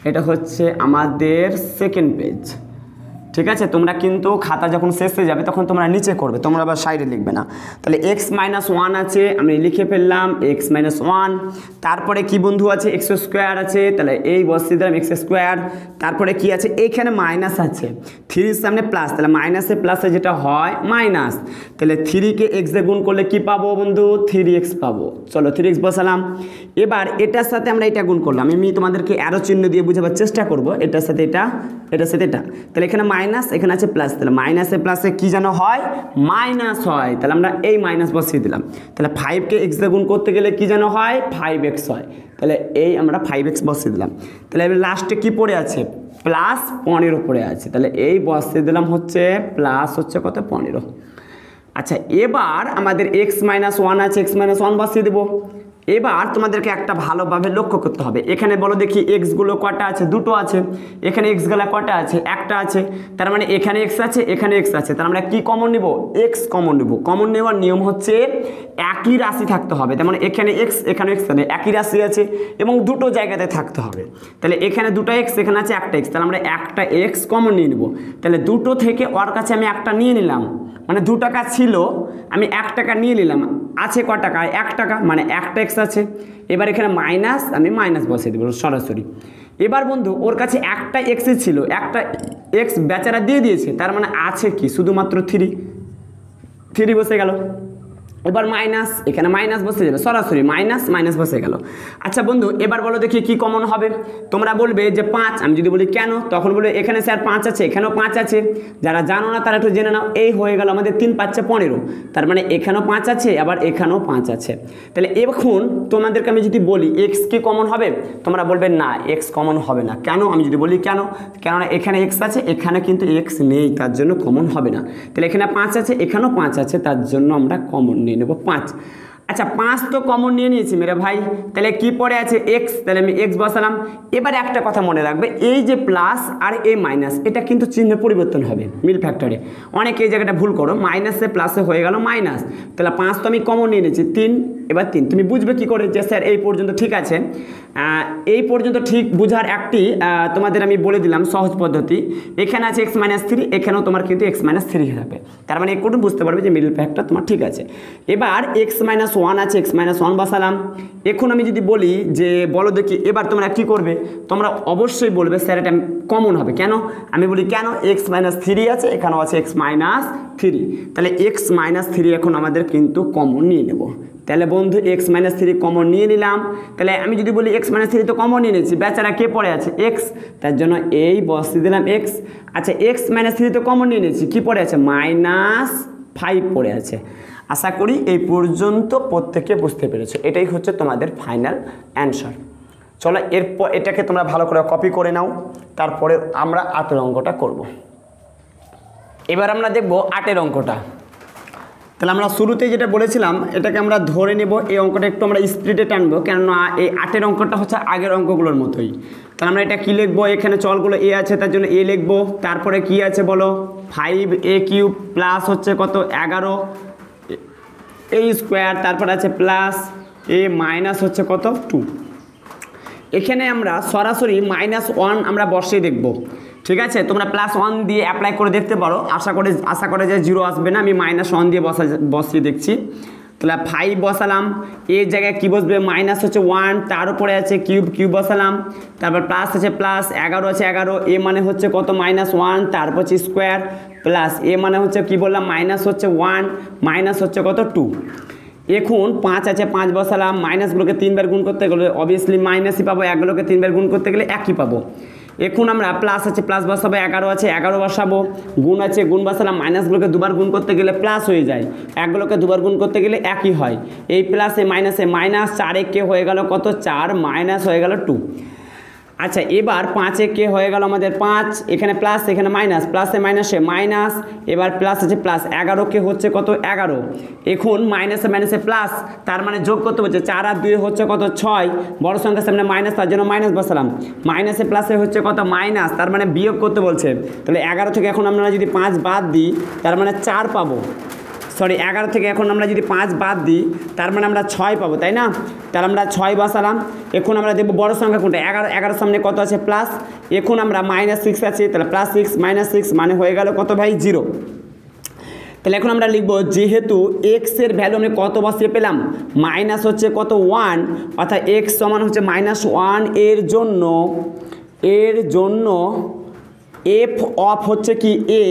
এটা হচ্ছে আমাদের সেকেন্ড পেজ। ঠিক আছে, তোমরা কিন্তু খাতা যখন শেষ হয়ে যাবে তখন তোমরা নিচে করবে, তোমরা আবার সাইডে লিখবে না। তাহলে x-1 আছে, আমি লিখে ফেললাম x-1। তারপরে কি বন্ধু আছে, x² আছে, তাহলে এই বসিয়ে দিলাম x²। তারপরে কি আছে, এইখানে মাইনাস আছে, 3 সামনে প্লাস, তাহলে মাইনাসে প্লাসে যেটা হয় মাইনাস। তাহলে 3কে x দিয়ে গুণ করলে কি পাবো বন্ধু, 3x পাবো। চলো 3x বসালাম। এবার এটার সাথে আমরা এটা গুণ করলাম, আমি তোমাদেরকে অ্যারো চিহ্ন দিয়ে বোঝাবার চেষ্টা করব, এটার সাথে এটা, এটার সাথে এটা। তাহলে এখানে মাইনাস, এখানে আছে প্লাস, তাহলে মাইনাসে প্লাসে কি যেন হয়, মাইনাস হয়। তাহলে আমরা এই মাইনাস বসিয়ে দিলাম। তাহলে 5কে x দিয়ে গুণ করতে গেলে কি যেন হয়, 5x হয়। তাহলে এই আমরা 5x বসিয়ে দিলাম। তাহলে এবার লাস্টে কি পড়ে আছে, প্লাস 15 পড়ে আছে। তাহলে এই বসিয়ে দিলাম হচ্ছে প্লাস হচ্ছে কত, 15। আচ্ছা, এবার আমাদের x-1 আছে, x-1 বসিয়ে দেবো। এবার তোমাদেরকে একটা ভালোভাবে লক্ষ্য করতে হবে, এখানে বলো দেখি এক্সগুলো কটা আছে, দুটো আছে। এখানে এক্সগুলো কটা আছে, একটা আছে। তার মানে এখানে এক্স আছে, এখানে এক্স আছে। তার আমরা কি কমন নেব, এক্স কমন নেব। কমন নেওয়ার নিয়ম হচ্ছে একই রাশি থাকতে হবে, তেমন এখানে এক্স, এখানে এক্স, মানে একই রাশি আছে এবং দুটো জায়গাতে থাকতে হবে। তাহলে এখানে দুটো এক্স, এখানে আছে একটা এক্স, তাহলে আমরা একটা এক্স কমন নিয়ে নেব। তাহলে দুটো থেকে ওর কাছে আমি একটা নিয়ে নিলাম, মানে 2 টাকা ছিল, আমি 1 টাকা নিয়ে নিলাম। আছে ক টাকা, 1 টাকা, মানে একটা এক্স আছে। এবার এখানে মাইনাস, আমি মাইনাস বসিয়ে দেবো সরাসরি। এবার বন্ধু ওর কাছে একটা এক্সই ছিল, একটা এক্স বেচারা দিয়ে দিয়েছে, তার মানে আছে কি, শুধুমাত্র 3 বসে গেল। এবার মাইনাস, এখানে মাইনাস বসে যাবে সরাসরি, মাইনাস মাইনাস বসে গেল। আচ্ছা বন্ধু, এবার বলো দেখি কি কমন হবে। তোমরা বলবে যে 5, আমি যদি বলি কেন, তখন বলবে এখানে স্যার 5 আছে, এখানেও 5 আছে। যারা জানো না তারা একটু জেনে নাও। এই হয়ে গেল আমাদের 3 5 15, তার মানে এখানেও 5 আছে, আবার এখানেও 5 আছে। তাহলে এখন তোমাদেরকে আমি যদি বলি এক্স কি কমন হবে, তোমরা বলবে না, এক্স কমন হবে না। কেন, আমি যদি বলি কেন, কেননা এখানে এক্স আছে, এখানে কিন্তু এক্স নেই, তার জন্য কমন হবে না। তাহলে এখানে 5 আছে, এখানেও 5 আছে, তার জন্য আমরা কমন নিয়ে নেব 5। আচ্ছা, 5 তো কমন নিয়ে নিয়েছি মেরে ভাই, তাহলে কি পড়ে আছে, এক্স, তাহলে আমি এক্স বসালাম। এবার একটা কথা মনে রাখবে, এই যে প্লাস আর এই মাইনাস, এটা কিন্তু চিহ্নের পরিবর্তন হবে মিল ফ্যাক্টরে। অনেকে এই জায়গাটা ভুল করো, মাইনাসে প্লাসে হয়ে গেল মাইনাস। তাহলে 5 তো আমি কমন নিয়ে নিয়েছি, 3। এবার 3 তুমি বুঝবে কি করে যে স্যার এই পর্যন্ত ঠিক আছে। এই পর্যন্ত ঠিক বুঝার একটি তোমাদের আমি বলে দিলাম সহজ পদ্ধতি। এখানে আছে x-3, এখানেও তোমার কিন্তু x-3 হবে, তার মানে একটু বুঝতে পারবে যে মিডল ফ্যাক্টর তোমার ঠিক আছে। এবার x-1 আছে, x-1 বসালাম। এখন আমি যদি বলি যে বলো দেখি, এবার তোমরা কি করবে, তোমরা অবশ্যই বলবে স্যার এটা কমন হবে। কেন, আমি বলি কেন, x-3 আছে, এখানেও আছে x-3, তাহলে x-3 এখন আমাদের কিন্তু কমন নিয়ে নেব। তাহলে বন্ধু x-3 কমন নিয়ে নিলাম। তাহলে আমি যদি বলি x-3 তো কমন নিয়ে নিয়েছি, বেচারা কে পড়ে আছে, x, তার জন্য এই বসিয়ে দিলাম x। আচ্ছা, x-3 তো কমন নিয়ে নিয়েছি, কি পড়ে আছে, -5 পড়ে আছে। আশা করি এই পর্যন্ত প্রত্যেকে বুঝতে পেরেছো, এটাই হচ্ছে তোমাদের ফাইনাল অ্যান্সার। চলো এরপর এটাকে তোমরা ভালো করে কপি করে নাও, তারপরে আমরা 8 অঙ্কটা করব। এবার আমরা দেখব 8 অঙ্কটা। তাহলে আমরা শুরুতেই যেটা বলেছিলাম, এটাকে আমরা ধরে নেব, এই অঙ্কটা একটু আমরা স্পিডে টানবো, কেননা এই 8 অঙ্কটা হচ্ছে আগের অঙ্কগুলোর মতোই। তাহলে আমরা এটা কি লিখবো, এখানে চলগুলো এ আছে, তার জন্য এ লিখবো। তারপরে কি আছে বলো, 5a³ প্লাস হচ্ছে কত, 11 a স্কোয়ার, তারপর আছে প্লাস এ মাইনাস হচ্ছে কত, 2। এখানে আমরা সরাসরি -1 আমরা বসিয়ে দেখব, ঠিক আছে। তোমরা +1 দিয়ে অ্যাপ্লাই করে দেখতে পারো, আশা করে যে 0 আসবে না। আমি -1 দিয়ে বসিয়ে দেখছি। তাহলে 5 বসালাম, এর জায়গায় কি বসবে, মাইনাস হচ্ছে 1, তার উপরে আছে কিউব বসালাম, তারপর প্লাস আছে প্লাস, 11 আছে 11, এ মানে হচ্ছে কত, -1, তারপর হচ্ছে স্কোয়ার, প্লাস এ মানে হচ্ছে কি বললাম, মাইনাস হচ্ছে 1, মাইনাস হচ্ছে কত, 2। এখন 5 আছে, 5 বসালাম। মাইনাসগুলোকে 3 বার গুণ করতে গেলে অবভিয়াসলি মাইনাসই পাবো, একগুলোকে 3 বার গুণ করতে গেলে একই পাবো। এখন আমরা প্লাস আছে, প্লাস বসাবো, 11 আছে 11 বসাবো, গুণ আছে গুণ বসালাম। মাইনাসগুলোকে 2 বার গুণ করতে গেলে প্লাস হয়ে যায়, একগুলোকে 2 বার গুণ করতে গেলে একই হয়। এই প্লাসে মাইনাসে মাইনাস, 4 কে হয়ে গেল কত, 4, মাইনাস হয়ে গেল 2। আচ্ছা এবার 5 কে হয়ে গেল আমাদের 5, এখানে প্লাস এখানে মাইনাস, প্লাসে মাইনাসে মাইনাস, এবার প্লাস আছে প্লাস, 11 কে হচ্ছে কত 11, এখন মাইনাসে মাইনাসে প্লাস, তার মানে যোগ করতে হচ্ছে 4 আর 2 হচ্ছে কত 6, বড় সংখ্যার সামনে মাইনাস তার জন্য মাইনাস বসালাম, মাইনাসে প্লাসে হচ্ছে কত মাইনাস, তার মানে বিয়োগ করতে বলছে। তাহলে 11 থেকে এখন আমরা যদি 5 বাদ দিই তার মানে 4 পাবো, সরি 11 থেকে এখন আমরা যদি 5 বাদ দিই তার মানে আমরা 6 পাবো, তাই না? তাহলে আমরা 6 বসালাম। এখন আমরা দেখব বড় সংখ্যা কোনটা, 11 সামনে কত আছে প্লাস, এখন আমরা -6 আছে, তাহলে +6 -6 মানে হয়ে গেল কত ভাই 0। তাহলে এখন আমরা লিখব যেহেতু x এর ভ্যালু আমরা কত বসিয়ে পেলাম, মাইনাস হচ্ছে কত 1, অর্থাৎ x সমান হচ্ছে -1, এর জন্য f অফ হচ্ছে কি a,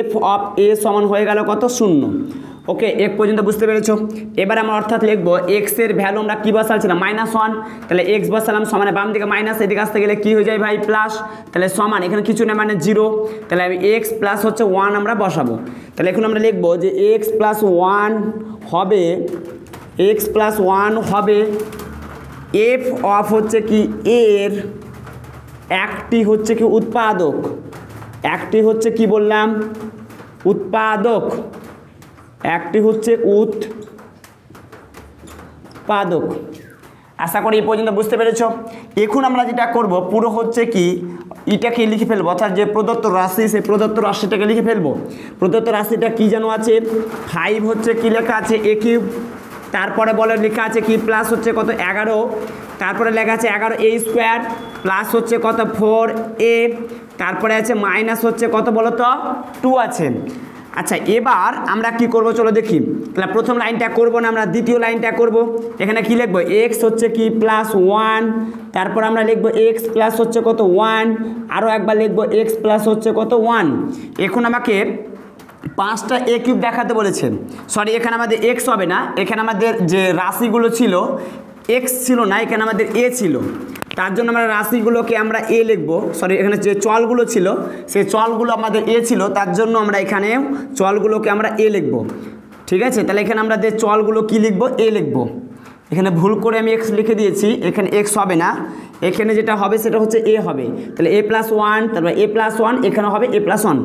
f অফ a সমান হয়ে গেল কত 0। ওকে, এক পর্যন্ত বুঝতে পেরেছো? এবার আমরা অর্থাৎ লিখবো x এর ভ্যালু আমরা কী বসাচ্ছিলাম -1, তাহলে x বসালাম সমানে বাম দিকে মাইনাস, এদিকে আসতে গেলে কী হয়ে যায় ভাই প্লাস, তাহলে সমান এখানে কিছু না মানে 0, তাহলে আমি x প্লাস হচ্ছে 1 আমরা বসাবো। তাহলে এখন আমরা লিখবো যে x প্লাস 1 হবে f অফ হচ্ছে কি এর একটি হচ্ছে কি উৎপাদক, একটি হচ্ছে কি বললাম উৎপাদক, একটি হচ্ছে উৎপাদক। আশা করি এই পর্যন্ত বুঝতে পেরেছ। এখন আমরা যেটা করব পুরো হচ্ছে কি এটাকে লিখে ফেলবো, অর্থাৎ যে প্রদত্ত রাশি সেই প্রদত্ত রাশিটাকে লিখে ফেলবো। প্রদত্ত রাশিটা কি যেন আছে 5 হচ্ছে কি লেখা আছে a কিউব, তারপরে বলে লেখা আছে কি প্লাস হচ্ছে কত 11, তারপরে লেখা আছে 11a স্কোয়ার, প্লাস হচ্ছে কত 4a, তারপরে আছে মাইনাস হচ্ছে কত বলো তো 2 আছে। আচ্ছা এবার আমরা কি করব চলো দেখি। তাহলে প্রথম লাইনটা করব না, আমরা দ্বিতীয় লাইনটা করব। এখানে কি লিখবো x হচ্ছে কি +1, তারপর আমরা লিখবো x প্লাস হচ্ছে কত 1, আরও একবার লিখবো x প্লাস হচ্ছে কত 1। এখন আমাকে 5টা a কিউব দেখাতে বলেছেন, সরি এখানে আমাদের x হবে না, এখানে আমাদের যে রাশিগুলো ছিল x ছিল না, এখানে আমাদের a ছিল, তার জন্য আমরা রাশিগুলোকে আমরা a লিখব, সরি এখানে যে চলগুলো ছিল সেই চলগুলো আমাদের a ছিল, তার জন্য আমরা এখানে চলগুলোকে আমরা a লিখব। ঠিক আছে, তাহলে এখানে আমরা যে চলগুলো কি লিখব a লিখব। এখানে ভুল করে আমি x লিখে দিয়েছি, এখানে x হবে না, এখানে যেটা হবে সেটা হচ্ছে a হবে। তাহলে a+1, তারপর a+1, এখানে হবে a+1।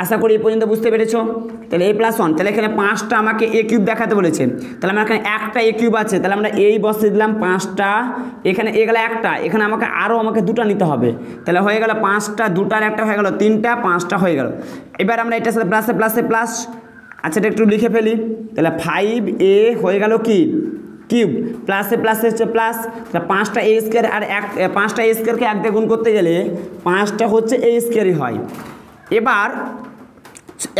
আশা করি এই পর্যন্ত বুঝতে পেরেছো। তাহলে a+1, তাহলে এখানে 5টা আমাকে a কিউব দেখাতে বলেছে, তাহলে আমার এখানে একটা a কিউব আছে, তাহলে আমরা এই বসিয়ে দিলাম 5টা, এখানে এ গেলে একটা, এখানে আমাকে 2টা নিতে হবে, তাহলে হয়ে গেল 5টা, 2টার একটা হয়ে গেল 3টা, 5টা হয়ে গেল। এবার আমরা এটার সাথে প্লাসে প্লাসে প্লাস, আচ্ছা এটা একটু লিখে ফেলি, তাহলে 5a হয়ে গেল কি কিউব, প্লাসে প্লাসে হচ্ছে প্লাস, তাহলে 5টা a স্কোয়ার, আর 5টা a স্কোয়ারকে 1 দিয়ে গুণ করতে গেলে 5টা হচ্ছে a স্কোয়ারই হয়। এবার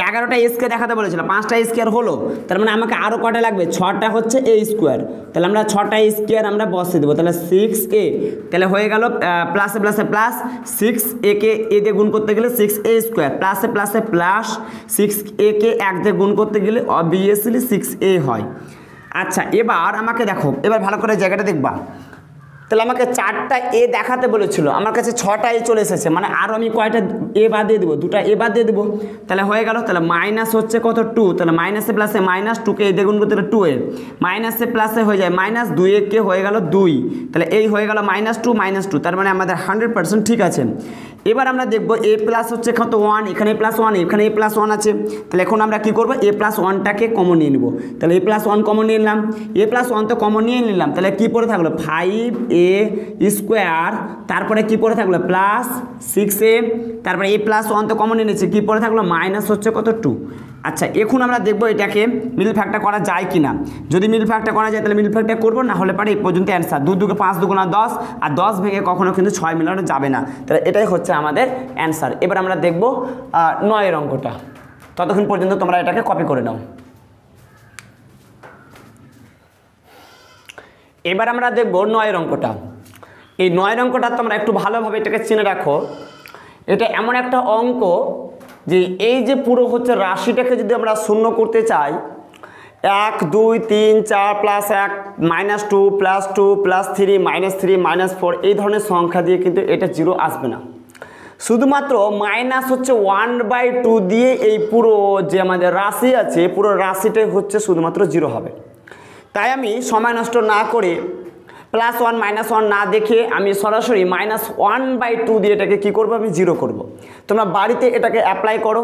11টা a স্কোয়ার দেখাতে বলেছিল, 5টা a স্কোয়ার হলো, তার মানে আমাকে আরও কটা লাগবে 6টা হচ্ছে a স্কোয়ার, তাহলে আমরা 6টা a স্কোয়ার আমরা বসিয়ে দেবো, তাহলে 6a, তাহলে হয়ে গেল প্লাসে প্লাসে প্লাস, 6a কে a দিয়ে গুণ করতে গেলে 6a স্কোয়ার, প্লাসে প্লাসে প্লাস, 6a কে 1 দিয়ে গুণ করতে গেলে অবভিয়াসলি 6a হয়। আচ্ছা এবার আমাকে দেখো, এবার ভালো করে জায়গাটা দেখবা, তাহলে আমাকে 4টা a দেখাতে বলেছিল, আমার কাছে 6টা a চলে এসেছে, মানে আরও আমি কয়টা a বাদ দিয়ে দেবো, 2টা a বাদ দিয়ে দেবো, তাহলে হয়ে গেল। তাহলে মাইনাস হচ্ছে কত 2, তাহলে মাইনাসে প্লাসে মাইনাস, 2কে a দিয়ে গুণ করতে গেলে 2a, মাইনাসে প্লাসে হয়ে যায় মাইনাস, 2a কে হয়ে গেল 2, তাহলে এই হয়ে গেল -2, তার মানে আমাদের 100% ঠিক আছে। এবার আমরা দেখব a প্লাস হচ্ছে কত 1, এখানে +1, এখানে a+1 আছে, তাহলে এখন আমরা কি করব a+1টাকে কমন নিয়ে নেব, তাহলে a+1 কমন নিয়ে নিলাম, a+1 তো কমন নিয়ে নিলাম, তাহলে কি পড়ে থাকলো 5a স্কোয়ার, তারপরে কি পড়ে থাকলো প্লাস 6a, তারপরে a+1 তো কমন নিয়ে নিয়েছি, কি পড়ে থাকলো মাইনাস হচ্ছে কত 2। আচ্ছা এখন আমরা দেখবো এটাকে মিল ফ্যাক্টর করা যায় কি না, যদি মিল ফ্যাক্টর করা যায় তাহলে মিল ফ্যাক্টর করবো, না হলে পারে এই পর্যন্ত অ্যান্সার 2 2 5 2 10, আর 10 ভেঙে কখনো কিন্তু 6 মিলানো যাবে না, তাহলে এটাই হচ্ছে আমাদের অ্যান্সার। এবার আমরা দেখবো 9 অঙ্কটা, ততক্ষণ পর্যন্ত তোমরা এটাকে কপি করে নাও। এবার আমরা দেখবো 9 অঙ্কটা। এই 9 অঙ্কটা তোমরা একটু ভালোভাবে এটাকে চিনে রাখো, এটা এমন একটা অঙ্ক যে এই যে পুরো হচ্ছে রাশিটাকে যদি আমরা শূন্য করতে চাই, 1 2 3 4 +1 -2 +2 +3 -3 -4 এই ধরনের সংখ্যা দিয়ে কিন্তু এটা 0 আসবে না, শুধুমাত্র মাইনাস হচ্ছে 1/2 দিয়ে এই পুরো যে আমাদের রাশি আছে পুরো রাশিটাই হচ্ছে শুধুমাত্র 0 হবে। তাই আমি সময় নষ্ট না করে +1 -1 না দেখে আমি সরাসরি -1/2 দিয়ে এটাকে কী করবো, আমি 0 করব। তোমরা বাড়িতে এটাকে অ্যাপ্লাই করো,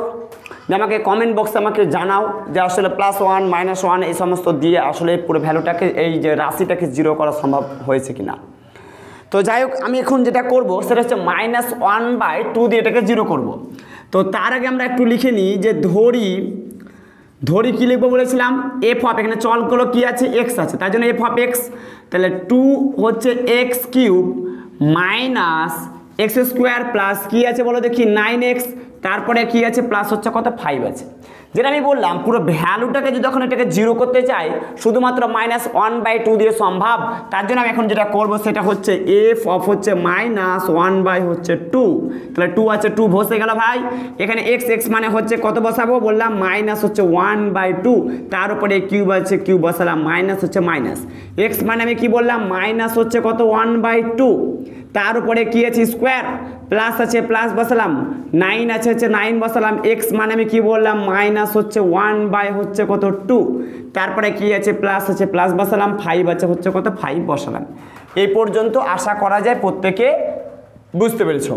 আমাকে কমেন্ট বক্সে আমাকে জানাও যে আসলে +1 -1 এই সমস্ত দিয়ে আসলে পুরো ভ্যালুটাকে, এই যে রাশিটাকে 0 করা সম্ভব হয়েছে কিনা। তো যাই হোক, আমি এখন যেটা করব সেটা হচ্ছে -1/2 দিয়ে এটাকে 0 করব। তো তার আগে আমরা একটু লিখে নিই যে ধরি কী লিখবো বলেছিলাম, f অফ, এখানে চলগুলো কী আছে, x আছে, তার জন্য f অফ x, তাহলে 2 হচ্ছে x³ - x² প্লাস কী আছে বলো দেখি 9x, তারপরে কী আছে প্লাস হচ্ছে কত 5 আছে। যেটা আমি বললাম পুরো ভ্যালুটাকে যদি যখন এটাকে 0 করতে চাই শুধুমাত্র -1/2 দিয়ে সম্ভব। তার জন্য আমি এখন যেটা করব সেটা হচ্ছে f অফ হচ্ছে -1/2, তাহলে 2 আছে 2 বসে গেল ভাই। এখানে x মানে হচ্ছে কত বসাবো বললাম -1/2, তার উপরে কিউব আছে কিউব বসালাম, মাইনাস হচ্ছে মাইনাস, x মানে আমি কি বললাম মাইনাস হচ্ছে কত 1/2, তার উপরে কি আছে স্কোয়ার, প্লাস আছে প্লাস বসালাম, 9 আছে হচ্ছে 9 বসালাম, x মানে আমি কি বললাম মাইনাস হচ্ছে 1/2, তারপরে কি আছে প্লাস আছে প্লাস বসালাম, 5 আছে হচ্ছে কত 5 বসালাম। এই পর্যন্ত আশা করা যায় প্রত্যেকে বুঝতে পেরেছো।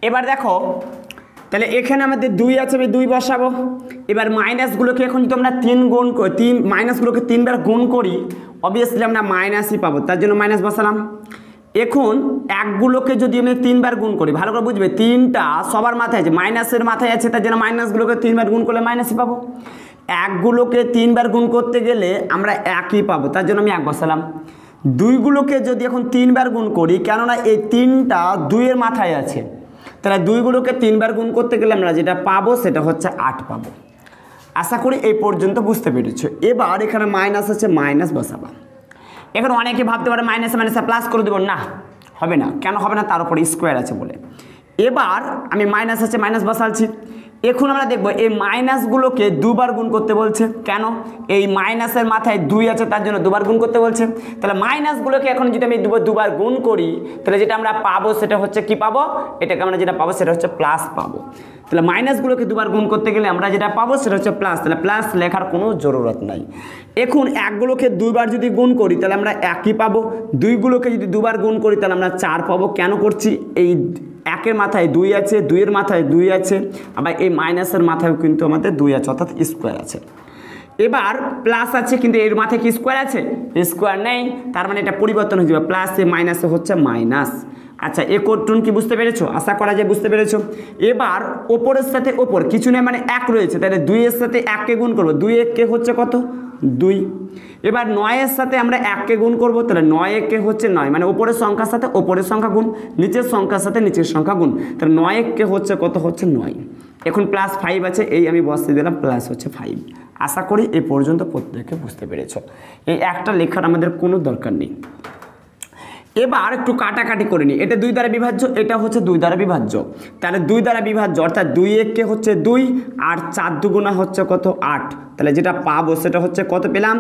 এবার দেখো, তাহলে এখানে আমাদের 2 আছে, আমি 2 বসাবো। এবার মাইনাসগুলোকে এখন যদি আমরা 3 মাইনাসগুলোকে 3 বার গুণ করি, অবভিয়াসলি আমরা মাইনাসই পাবো, তার জন্য মাইনাস বসালাম। এখন একগুলোকে যদি আমি 3 বার গুণ করি, ভালো করে বুঝবে, 3টা সবার মাথায় আছে, মাইনাসের মাথায় আছে, তার জন্য মাইনাসগুলোকে 3 বার গুণ করলে মাইনাসই পাবো। একগুলোকে 3 বার গুণ করতে গেলে আমরা একই পাবো, তার জন্য আমি 1 বসালাম। 2গুলোকে যদি এখন 3 বার গুণ করি, কেননা এই 3টা 2 এর মাথায় আছে, তাহলে 2গুলোকে 3 বার গুণ করতে গেলে আমরা যেটা পাবো সেটা হচ্ছে 8 পাবো। আশা করি এই পর্যন্ত বুঝতে পেরেছো। এবার এখানে মাইনাস আছে, মাইনাস বসাবো। এখন অনেকে ভাবতে পারে মাইনাসে মাইনাসে প্লাস করে দেবো, না হবে না। কেন হবে না? তার উপরে স্কোয়ার আছে বলে। এবার আমি মাইনাস আছে মাইনাস বসাচ্ছি। এখন আমরা দেখবো এই মাইনাসগুলোকে 2 বার গুণ করতে বলছে। কেন? এই মাইনাসের মাথায় 2 আছে, তার জন্য 2 বার গুণ করতে বলছে। তাহলে মাইনাসগুলোকে এখন যদি আমি 2 বার গুণ করি, তাহলে যেটা আমরা পাবো সেটা হচ্ছে কি পাবো, এটাকে আমরা যেটা পাবো সেটা হচ্ছে প্লাস পাবো। তাহলে মাইনাসগুলোকে 2 বার গুণ করতে গেলে আমরা যেটা পাবো সেটা হচ্ছে প্লাস, তাহলে প্লাস লেখার কোনো জরুরত নাই। এখন একগুলোকে 2 বার যদি গুণ করি তাহলে আমরা 1ই পাবো, 2গুলোকে যদি 2 বার গুণ করি তাহলে আমরা 4 পাবো। কেন করছি? এই 1-এর মাথায় 2 আছে, 2-এর মাথায় 2 আছে, আবার এই মাইনাসের মাথায় কিন্তু আমাদের 2 আছে, অর্থাৎ স্কোয়ার আছে। এবার প্লাস আছে, কিন্তু এর মাথায় কি স্কোয়ার আছে? স্কোয়ার নেই, তার মানে এটা পরিবর্তন হয়ে যাবে, প্লাসে মাইনাসে হচ্ছে মাইনাস। আচ্ছা, এ কোটুন কি বুঝতে পেরেছো? আশা করা যায় বুঝতে পেরেছো। এবার ওপরের সাথে ওপর কিছু নেই, মানে 1 রয়েছে, তাহলে 2-এর সাথে 1কে গুণ করবো, 2-1 হচ্ছে কত 2। এবার 9-এর সাথে আমরা 1কে গুণ করবো, তাহলে 9-1 হচ্ছে 9, মানে ওপরের সংখ্যার সাথে ওপরের সংখ্যা গুণ, নিচের সংখ্যার সাথে নিচের সংখ্যা গুণ, তাহলে 9-1 হচ্ছে কত হচ্ছে 9। এখন প্লাস 5 আছে, এই আমি বসিয়ে দিলাম, প্লাস হচ্ছে 5। আশা করি এই পর্যন্ত প্রত্যেকে বুঝতে পেরেছো। এই একটা লেখার আমাদের কোনো দরকার নেই। এবার একটু কাটাকাটি করে নিই। এটা 2 দ্বারা বিভাজ্য, এটা হচ্ছে 2 দ্বারা বিভাজ্য, তাহলে 2 দ্বারা বিভাজ্য অর্থাৎ 2-1 হচ্ছে 2, আর 4 দুগুণা হচ্ছে কত 8। তাহলে যেটা পাবো সেটা হচ্ছে কত পেলাম?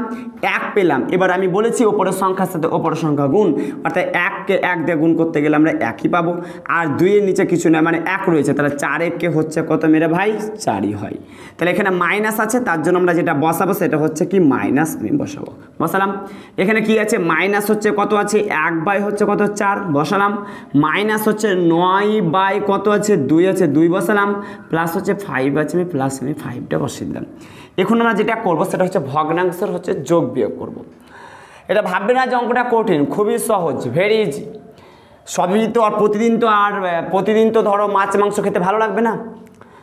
1 পেলাম। এবার আমি বলেছি ওপরের সংখ্যার সাথে ওপরের সংখ্যা গুণ, অর্থাৎ 1কে 1 দিয়ে গুণ করতে গেলে আমরা 1ই পাবো। আর 2-এর নিচে কিছু না, মানে 1 রয়েছে, তাহলে 4-1 হচ্ছে কত মেরে ভাই 4ই হয়। তাহলে এখানে মাইনাস আছে, তার জন্য আমরা যেটা বসাবো সেটা হচ্ছে কি মাইনাস আমি বসাবো, বসালাম। এখানে কি আছে? মাইনাস হচ্ছে কত আছে 1 হচ্ছে কত 4 বসালাম, মাইনাস হচ্ছে 9 কত আছে 2 আছে 2 বসালাম, প্লাস হচ্ছে 5 আছে, আমি প্লাস আমি 5টা বসিয়ে দিলাম। এখন আমরা যেটা করবো সেটা হচ্ছে ভগ্নাংশের হচ্ছে যোগ বিয়োগ করব। এটা ভাববে না যে অঙ্কটা কঠিন, খুবই সহজ, ভেরি ইজি। সবই তো আর প্রতিদিন তো ধরো মাছ মাংস খেতে ভালো লাগবে না,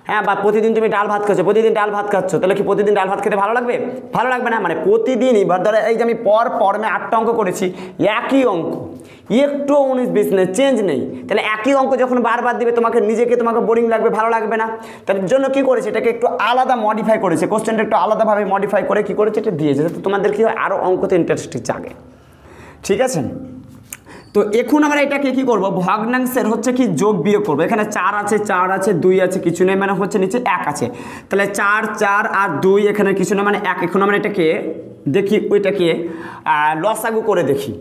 হ্যাঁ, বা প্রতিদিন তুমি ডাল ভাত খাচ্ছ, প্রতিদিন ডাল ভাত খাচ্ছ, তাহলে কি প্রতিদিন ডাল ভাত খেতে ভালো লাগবে? ভালো লাগবে না। মানে প্রতিদিনই ধরো এই যে আমি পর আমি 8টা অঙ্ক করেছি, একই অঙ্ক, একটু 19-20 নেই, চেঞ্জ নেই। তাহলে একই অঙ্ক যখন বারবার দিবে তোমাকে বোরিং লাগবে, ভালো লাগবে না। তার জন্য কি করেছে, এটাকে একটু আলাদা মডিফাই করেছে, কোশ্চেনটা একটু আলাদাভাবে মডিফাই করে কি করেছে এটা দিয়েছে, যাতে তোমাদের কি হয় আরও অঙ্কতে ইন্টারেস্টিং জাগে। ঠিক আছে? তো এখন আমরা এটাকে কি করব, ভগ্নাংশের হচ্ছে কি যোগ বিয়োগ করব। এখানে 4 আছে 2 আছে, কিছু নেই, মানে হচ্ছে নিচে 1 আছে, তাহলে 4 আর 2 এখানে কিছু নেই, মানে 1। এখন আমরা এটাকে দেখি ওইটাকে লসাগু করে দেখি।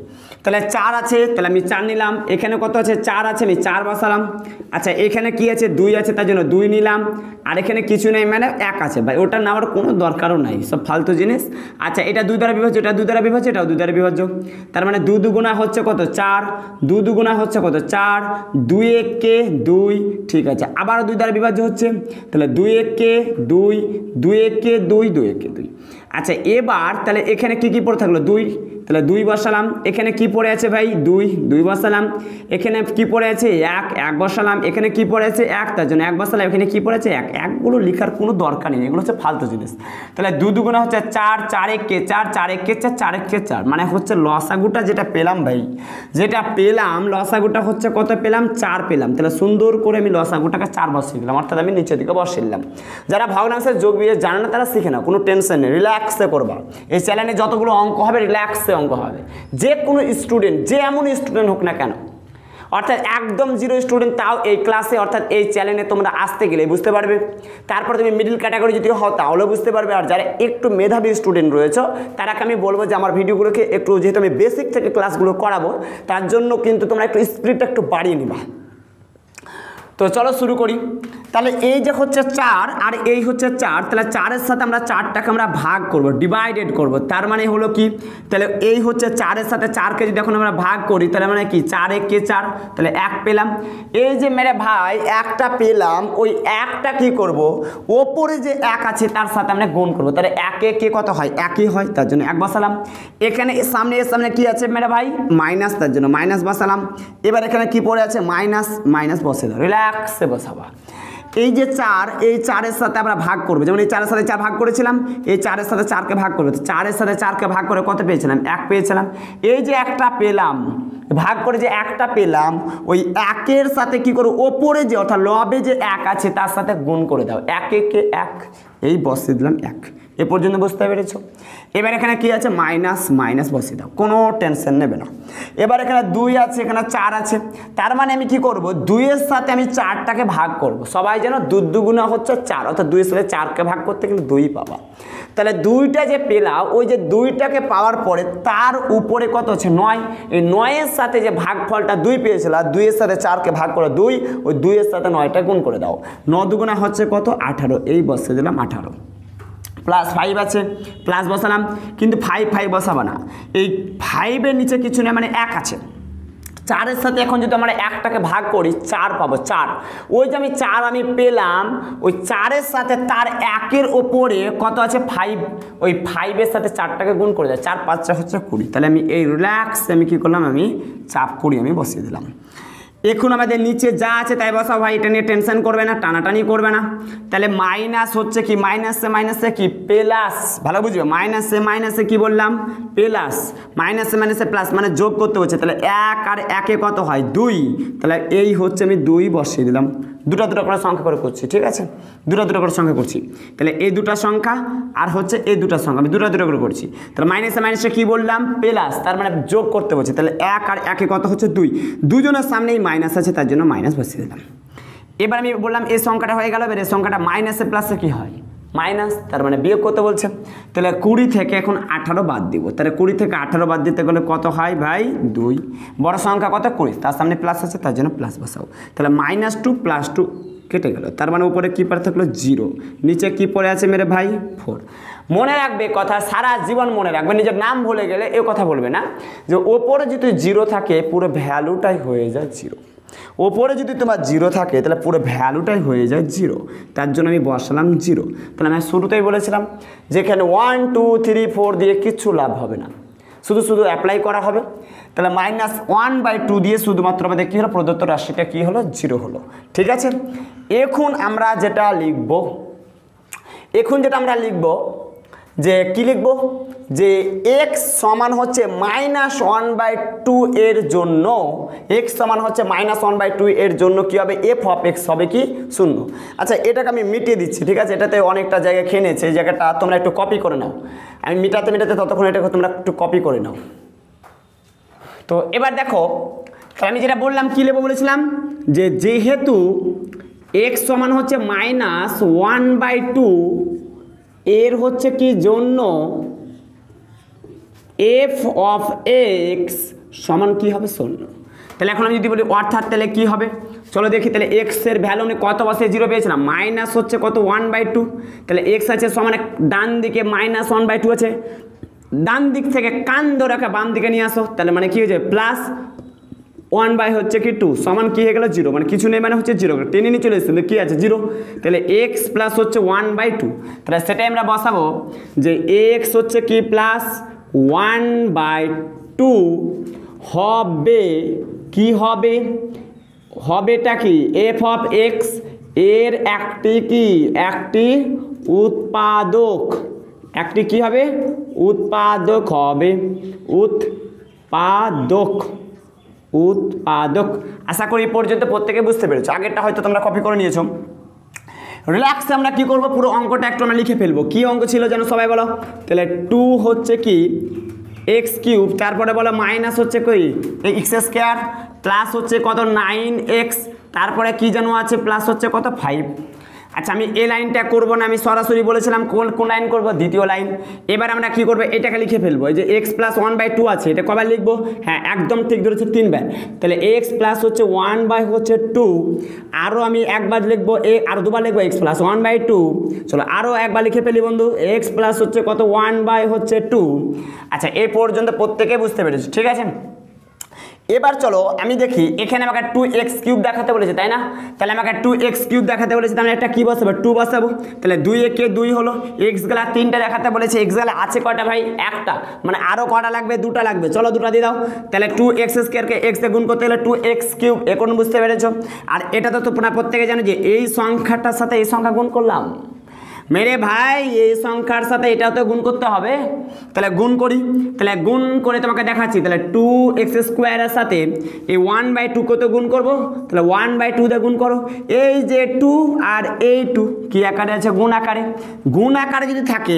তাহলে 4 আছে, তাহলে আমি 4 নিলাম। এখানে কত আছে? 4 আছে, আমি 4 বসালাম। আচ্ছা এখানে কি আছে? 2 আছে, তার জন্য 2 নিলাম। আর এখানে কিছু নেই মানে 1 আছে ভাই, ওটা নেওয়ার কোনো দরকারও নাই, সব ফালতু জিনিস। আচ্ছা এটা 2 দ্বারা বিভাজ্য, এটা 2 দ্বারা বিভাজ্য, এটাও 2 দ্বারা বিভাজ্য। তার মানে 2 দুগুণা হচ্ছে কত? 4। 2 দুগুণা হচ্ছে কত? 4। 2 1 2, ঠিক আছে। আবার 2 দ্বারা বিভাজ্য হচ্ছে, তাহলে 2 1 2, 2 1 2, 2 1 2। আচ্ছা এবার তাহলে এখানে কি কি পড়ে থাকলো? 2, তাহলে 2 বসালাম। এখানে কি পড়ে আছে ভাই? 2, 2 বসালাম। এখানে কি পড়ে আছে? 1, 1 বসালাম। এখানে কি পড়ে আছে? 1, তার জন্য 1 বসালাম। এখানে কি পড়ে আছে? 1। 1 গুলো লেখার কোনো দরকার নেই, এগুলো হচ্ছে ফালতু জিনিস। তাহলে 2 দুগুণা হচ্ছে 4, 4 1 4, 4 1 4, 4 1 4, মানে হচ্ছে লসাগুটা যেটা পেলাম ভাই, যেটা পেলাম লসাগুটা হচ্ছে কত পেলাম? 4 পেলাম। তাহলে সুন্দর করে আমি লসাগুটাকে 4 বসিয়ে দিলাম, অর্থাৎ আমি নিচের দিকে বসিয়ে দিলাম। যারা ভগ্নাংশের যোগ বিয়োগ জানে না তারা শিখে না, কোনো টেনশন নেই, রিল্যাক্সে করবা। এই চ্যানেলে যতগুলো অঙ্ক হবে রিল্যাক্সে অঙ্ক হবে। যে কোনো স্টুডেন্ট, যে এমন স্টুডেন্ট হোক না কেন, অর্থাৎ একদম জিরো স্টুডেন্ট, তাও এই ক্লাসে অর্থাৎ এই চ্যানেলে তোমরা আসতে গেলে বুঝতে পারবে। তারপর তুমি মিডল ক্যাটাগরি যদি হও তাহলেও বুঝতে পারবে। আর যারা একটু মেধাবী স্টুডেন্ট রয়েছে তারাকে আমি বলবো যে আমার ভিডিওগুলোকে একটু, যেহেতু আমি বেসিক থেকে ক্লাসগুলো করাবো, তার জন্য কিন্তু তোমরা একটু স্পিডটা একটু বাড়িয়ে নিবা। তো চলো শুরু করি। তাহলে এই যে হচ্ছে 4 আর এই হচ্ছে 4, তাহলে 4-এর সাথে আমরা 4টাকে আমরা ভাগ করব, ডিভাইডেড করব। তার মানে হলো কি? তাহলে এই হচ্ছে 4-এর সাথে 4কে যদি এখন আমরা ভাগ করি তাহলে মানে কি? 4 1 4, তাহলে 1 পেলাম। এই যে মেরে ভাই 1টা পেলাম, ওই 1টা কি করব? ওপরে যে 1 আছে তার সাথে আমরা গুণ করব। তাহলে 1 1 কত হয়? 1ই হয়, তার জন্য 1 বসালাম। এখানে সামনে কি আছে মেরে ভাই? মাইনাস, তার জন্য মাইনাস বসালাম। এবার এখানে কি পড়ে আছে? মাইনাস, মাইনাস বসে দাও, রিল্যাক্সে বসাবা। এই যে 4, এই 4-এর সাথে আমরা ভাগ করবো, যেমন এই 4-এর সাথে 4 ভাগ করেছিলাম, এই 4-এর সাথে 4কে ভাগ করবো। 4-এর সাথে 4কে ভাগ করে কত পেয়েছিলাম? 1 পেয়েছিলাম। এই যে 1টা পেলাম, ভাগ করে যে 1টা পেলাম, ওই 1-এর সাথে কি করো? ওপরে যে অর্থাৎ লবে যে 1 আছে তার সাথে গুণ করে দাও। 1 1 1, এই বসিয়ে দিলাম 1। এ পর্যন্ত বুঝতে পেরেছো? এবার এখানে কি আছে? মাইনাস, মাইনাস বসিয়ে দাও, কোনো টেনশন নেবে না। এবার এখানে 2 আছে, এখানে 4 আছে, তার মানে আমি কি করব? 2-এর সাথে আমি 4টাকে ভাগ করব। সবাই যেন 2 দুগুণা হচ্ছে 4, অর্থাৎ 2-এর সাথে 4কে ভাগ করতে গেলে 2ই পাবা। তাহলে 2টা যে পেলাম, ওই যে 2টাকে পাওয়ার পরে তার উপরে কত আছে? 9। এই 9-এর সাথে যে ভাগফলটা 2 পেয়েছিলাম, 2-এর সাথে 4কে ভাগ করে 2, ওই 2-এর সাথে 9টা গুণ করে দাও। 9 দুগুণা হচ্ছে কত? 18, এই বসিয়ে দিলাম 18। প্লাস 5 আছে, প্লাস বসালাম, কিন্তু 5 বসাবো না, এই 5-এর নিচে কিছু নেই, মানে 1 আছে। 4-এর সাথে এখন যদি আমরা 1টাকে ভাগ করি 4 পাবো, 4। ওই যে আমি 4 আমি পেলাম, ওই 4-এর সাথে তার 1-এর ওপরে কত আছে? 5, ওই 5-এর সাথে 4টাকে গুণ করে দেয়, 4 5 হচ্ছে 20। তাহলে আমি এই রিল্যাক্স আমি কি করলাম? আমি 20 আমি বসিয়ে দিলাম। এখন আমাদের নিচে যা আছে তাই বসাও ভাই, এটা নিয়ে টেনশন করবে না, টানাটানি করবে না। তাহলে মাইনাস হচ্ছে কি? মাইনাসে কি? প্লাস, ভালো বুঝবে। মাইনাসে কি বললাম? প্লাস। মাইনাসে প্লাস, মানে যোগ করতে হচ্ছে। তাহলে 1 আর 1-এ কত হয়? 2। তাহলে এই হচ্ছে আমি 2 বসিয়ে দিলাম। দুটা করে সংখ্যা করে করছি, ঠিক আছে? দুটা করে সংখ্যা করছি। তাহলে এই দুটা সংখ্যা আর হচ্ছে এই দুটা সংখ্যা আমি দুটা করে করছি। তাহলে মাইনাসে কি বললাম? প্লাস, তার মানে যোগ করতে বলছি। তাহলে 1 আর 1-এ কত হচ্ছে? 2। দুজনের সামনেই মাইনাস আছে, তার জন্য মাইনাস বসিয়ে দিলাম। এবার আমি বললাম এই সংখ্যাটা হয়ে গেল, এবার এই সংখ্যাটা মাইনাসে প্লাসে কি হয়? মাইনাস, তার মানে বিয়োগ করতে বলছে। তাহলে 20 থেকে এখন 18 বাদ দিব। তাহলে 20 থেকে 18 বাদ দিতে গেলে কত হয় ভাই? 2। বড় সংখ্যা কত? 20, তার সামনে প্লাস আছে, তার জন্য প্লাস বসাও। তাহলে -2 + 2 কেটে গেল, তার মানে উপরে কি পড়ে থাকলো? 0। নিচে কি পড়ে আছে মেরে ভাই? 4। মনে রাখবে কথা, সারা জীবন মনে রাখবে। নিজের নাম ভুলে গেলে এ কথা বলবে না যে ওপরে যদি 0 থাকে পুরো ভ্যালুটাই হয়ে যায় 0। ওপরে যদি তোমার 0 থাকে তাহলে পুরো ভ্যালুটাই হয়ে যায় 0, তার জন্য আমি বসালাম 0। তাহলে আমি শুরুতেই বলেছিলাম যেখানে 1 2 3 4 দিয়ে কিচ্ছু লাভ হবে না, শুধু অ্যাপ্লাই করা হবে। তাহলে -1/2 দিয়ে শুধুমাত্র আমাদের কী হলো? প্রদত্ত রাশিটা কী হলো? 0 হলো, ঠিক আছে? এখন আমরা যেটা লিখব, যে কি লিখব? যে x সমান হচ্ছে -1/2 এর জন্য, x সমান হচ্ছে -1/2 এর জন্য কি হবে? f of x হবে কি? 0। আচ্ছা এটাকে আমি মিটিয়ে দিচ্ছি, ঠিক আছে? এটাতে অনেকটা জায়গা খেয়ে নিয়েছে, এই জায়গাটা তোমরা একটু কপি করে নাও। আমি মিটাতে ততক্ষণ এটাকে তোমরা একটু কপি করে নাও। তো এবার দেখো, তাহলে আমি যেটা বললাম কি লিখবো বলেছিলাম, যে যেহেতু x সমান হচ্ছে -1/2 এর হচ্ছে কি জন্য এফ অফ এক্স সমান কী হবে 0। তাহলে এখন আমি যদি বলি অর্থাৎ তাহলে কী হবে, চলো দেখি। তাহলে এক্সের ভ্যালু আমি কত বসে 0 পেয়েছিলাম, মাইনাস হচ্ছে কত 1/2। তাহলে এক্স আছে সমান ডান দিকে -1/2 আছে, ডান দিক থেকে কান ধরে রাখা বাম দিকে নিয়ে আসো, তাহলে মানে কী হয়েছে প্লাস 1 হচ্ছে কি 2 সমান কী হয়ে গেল 0, মানে কিছু নেই মানে হচ্ছে 0, টেনে নিয়ে চলে এসেছে কী আছে 0। তাহলে এক্স প্লাস হচ্ছে 1/2, তাহলে সেটাই আমরা বসাবো যে এক্স হচ্ছে কি প্লাস 1/2 হবে কি হবে, হবেটা কি এফ অফ এক্স এর একটি উৎপাদক, একটি কি হবে উৎপাদক হবে, উৎপাদক। আশা করি এই পর্যন্ত প্রত্যেকে বুঝতে পেরেছো, আগেরটা হয়তো তোমরা কপি করে নিয়েছো। রিল্যাক্সে আমরা কি করব, পুরো অঙ্কটা একটু আমরা লিখে ফেলবো। কি অঙ্ক ছিল যেন সবাই বলো, তাহলে 2 হচ্ছে কি এক্স কিউব, তারপরে বলো মাইনাস হচ্ছে কি এক্স স্কোয়ার, প্লাস হচ্ছে কত 9x, তারপরে কি যেন আছে প্লাস হচ্ছে কত 5। আচ্ছা আমি এই লাইনটা করবো না, আমি সরাসরি বলেছিলাম কোন লাইন করবো, দ্বিতীয় লাইন। এবার আমরা কি করবো, এটাকে লিখে ফেলবো, এই যে এক্স প্লাস 1/2 আছে, এটা কবার লিখবো, হ্যাঁ একদম ঠিক ধরেছে 3 বার। তাহলে এক্স প্লাস হচ্ছে 1/2, আরও আমি একবার লিখবো আরও দুবার লিখবো এক্স প্লাস 1/2। চলো আরও একবার লিখে ফেলি বন্ধু, এক্স প্লাস হচ্ছে কত 1/2। আচ্ছা এই পর্যন্ত প্রত্যেকে বুঝতে পেরেছি, ঠিক আছে। এবার চলো আমি দেখি, এখানে আমাকে 2x³ দেখাতে বলেছে তাই না, তাহলে আমাকে 2x³ দেখাতে বলেছে, তাহলে একটা কী বসাবো 2 বসাবো। তাহলে 2 একে 2 হলো, এক্স গেলা 3টা দেখাতে বলেছে, এক্স গেলা আছে কয়টা ভাই 1টা, মানে আরও কটা লাগবে 2টা লাগবে, চলো 2টা দিয়ে দাও। তাহলে 2x² এক্স দিয়ে গুণ করতে গেলে 2x³ এখন বুঝতে পেরেছো। আর এটা তো তোমরা প্রত্যেকে জানো যে এই সংখ্যাটার সাথে এই সংখ্যা গুণ করলাম, মেরে ভাই এই সংখ্যার সাথে এটাও তো গুণ করতে হবে, তাহলে গুণ করি। তাহলে গুণ করে তোমাকে দেখাচ্ছি, তাহলে 2x² এর সাথে এই 1/2 কত গুণ করব, তাহলে 1/2 দিয়ে গুণ করো। এই যে 2 আর এই 2 কি আকারে আছে, গুণ আকারে। গুণ আকারে যদি থাকে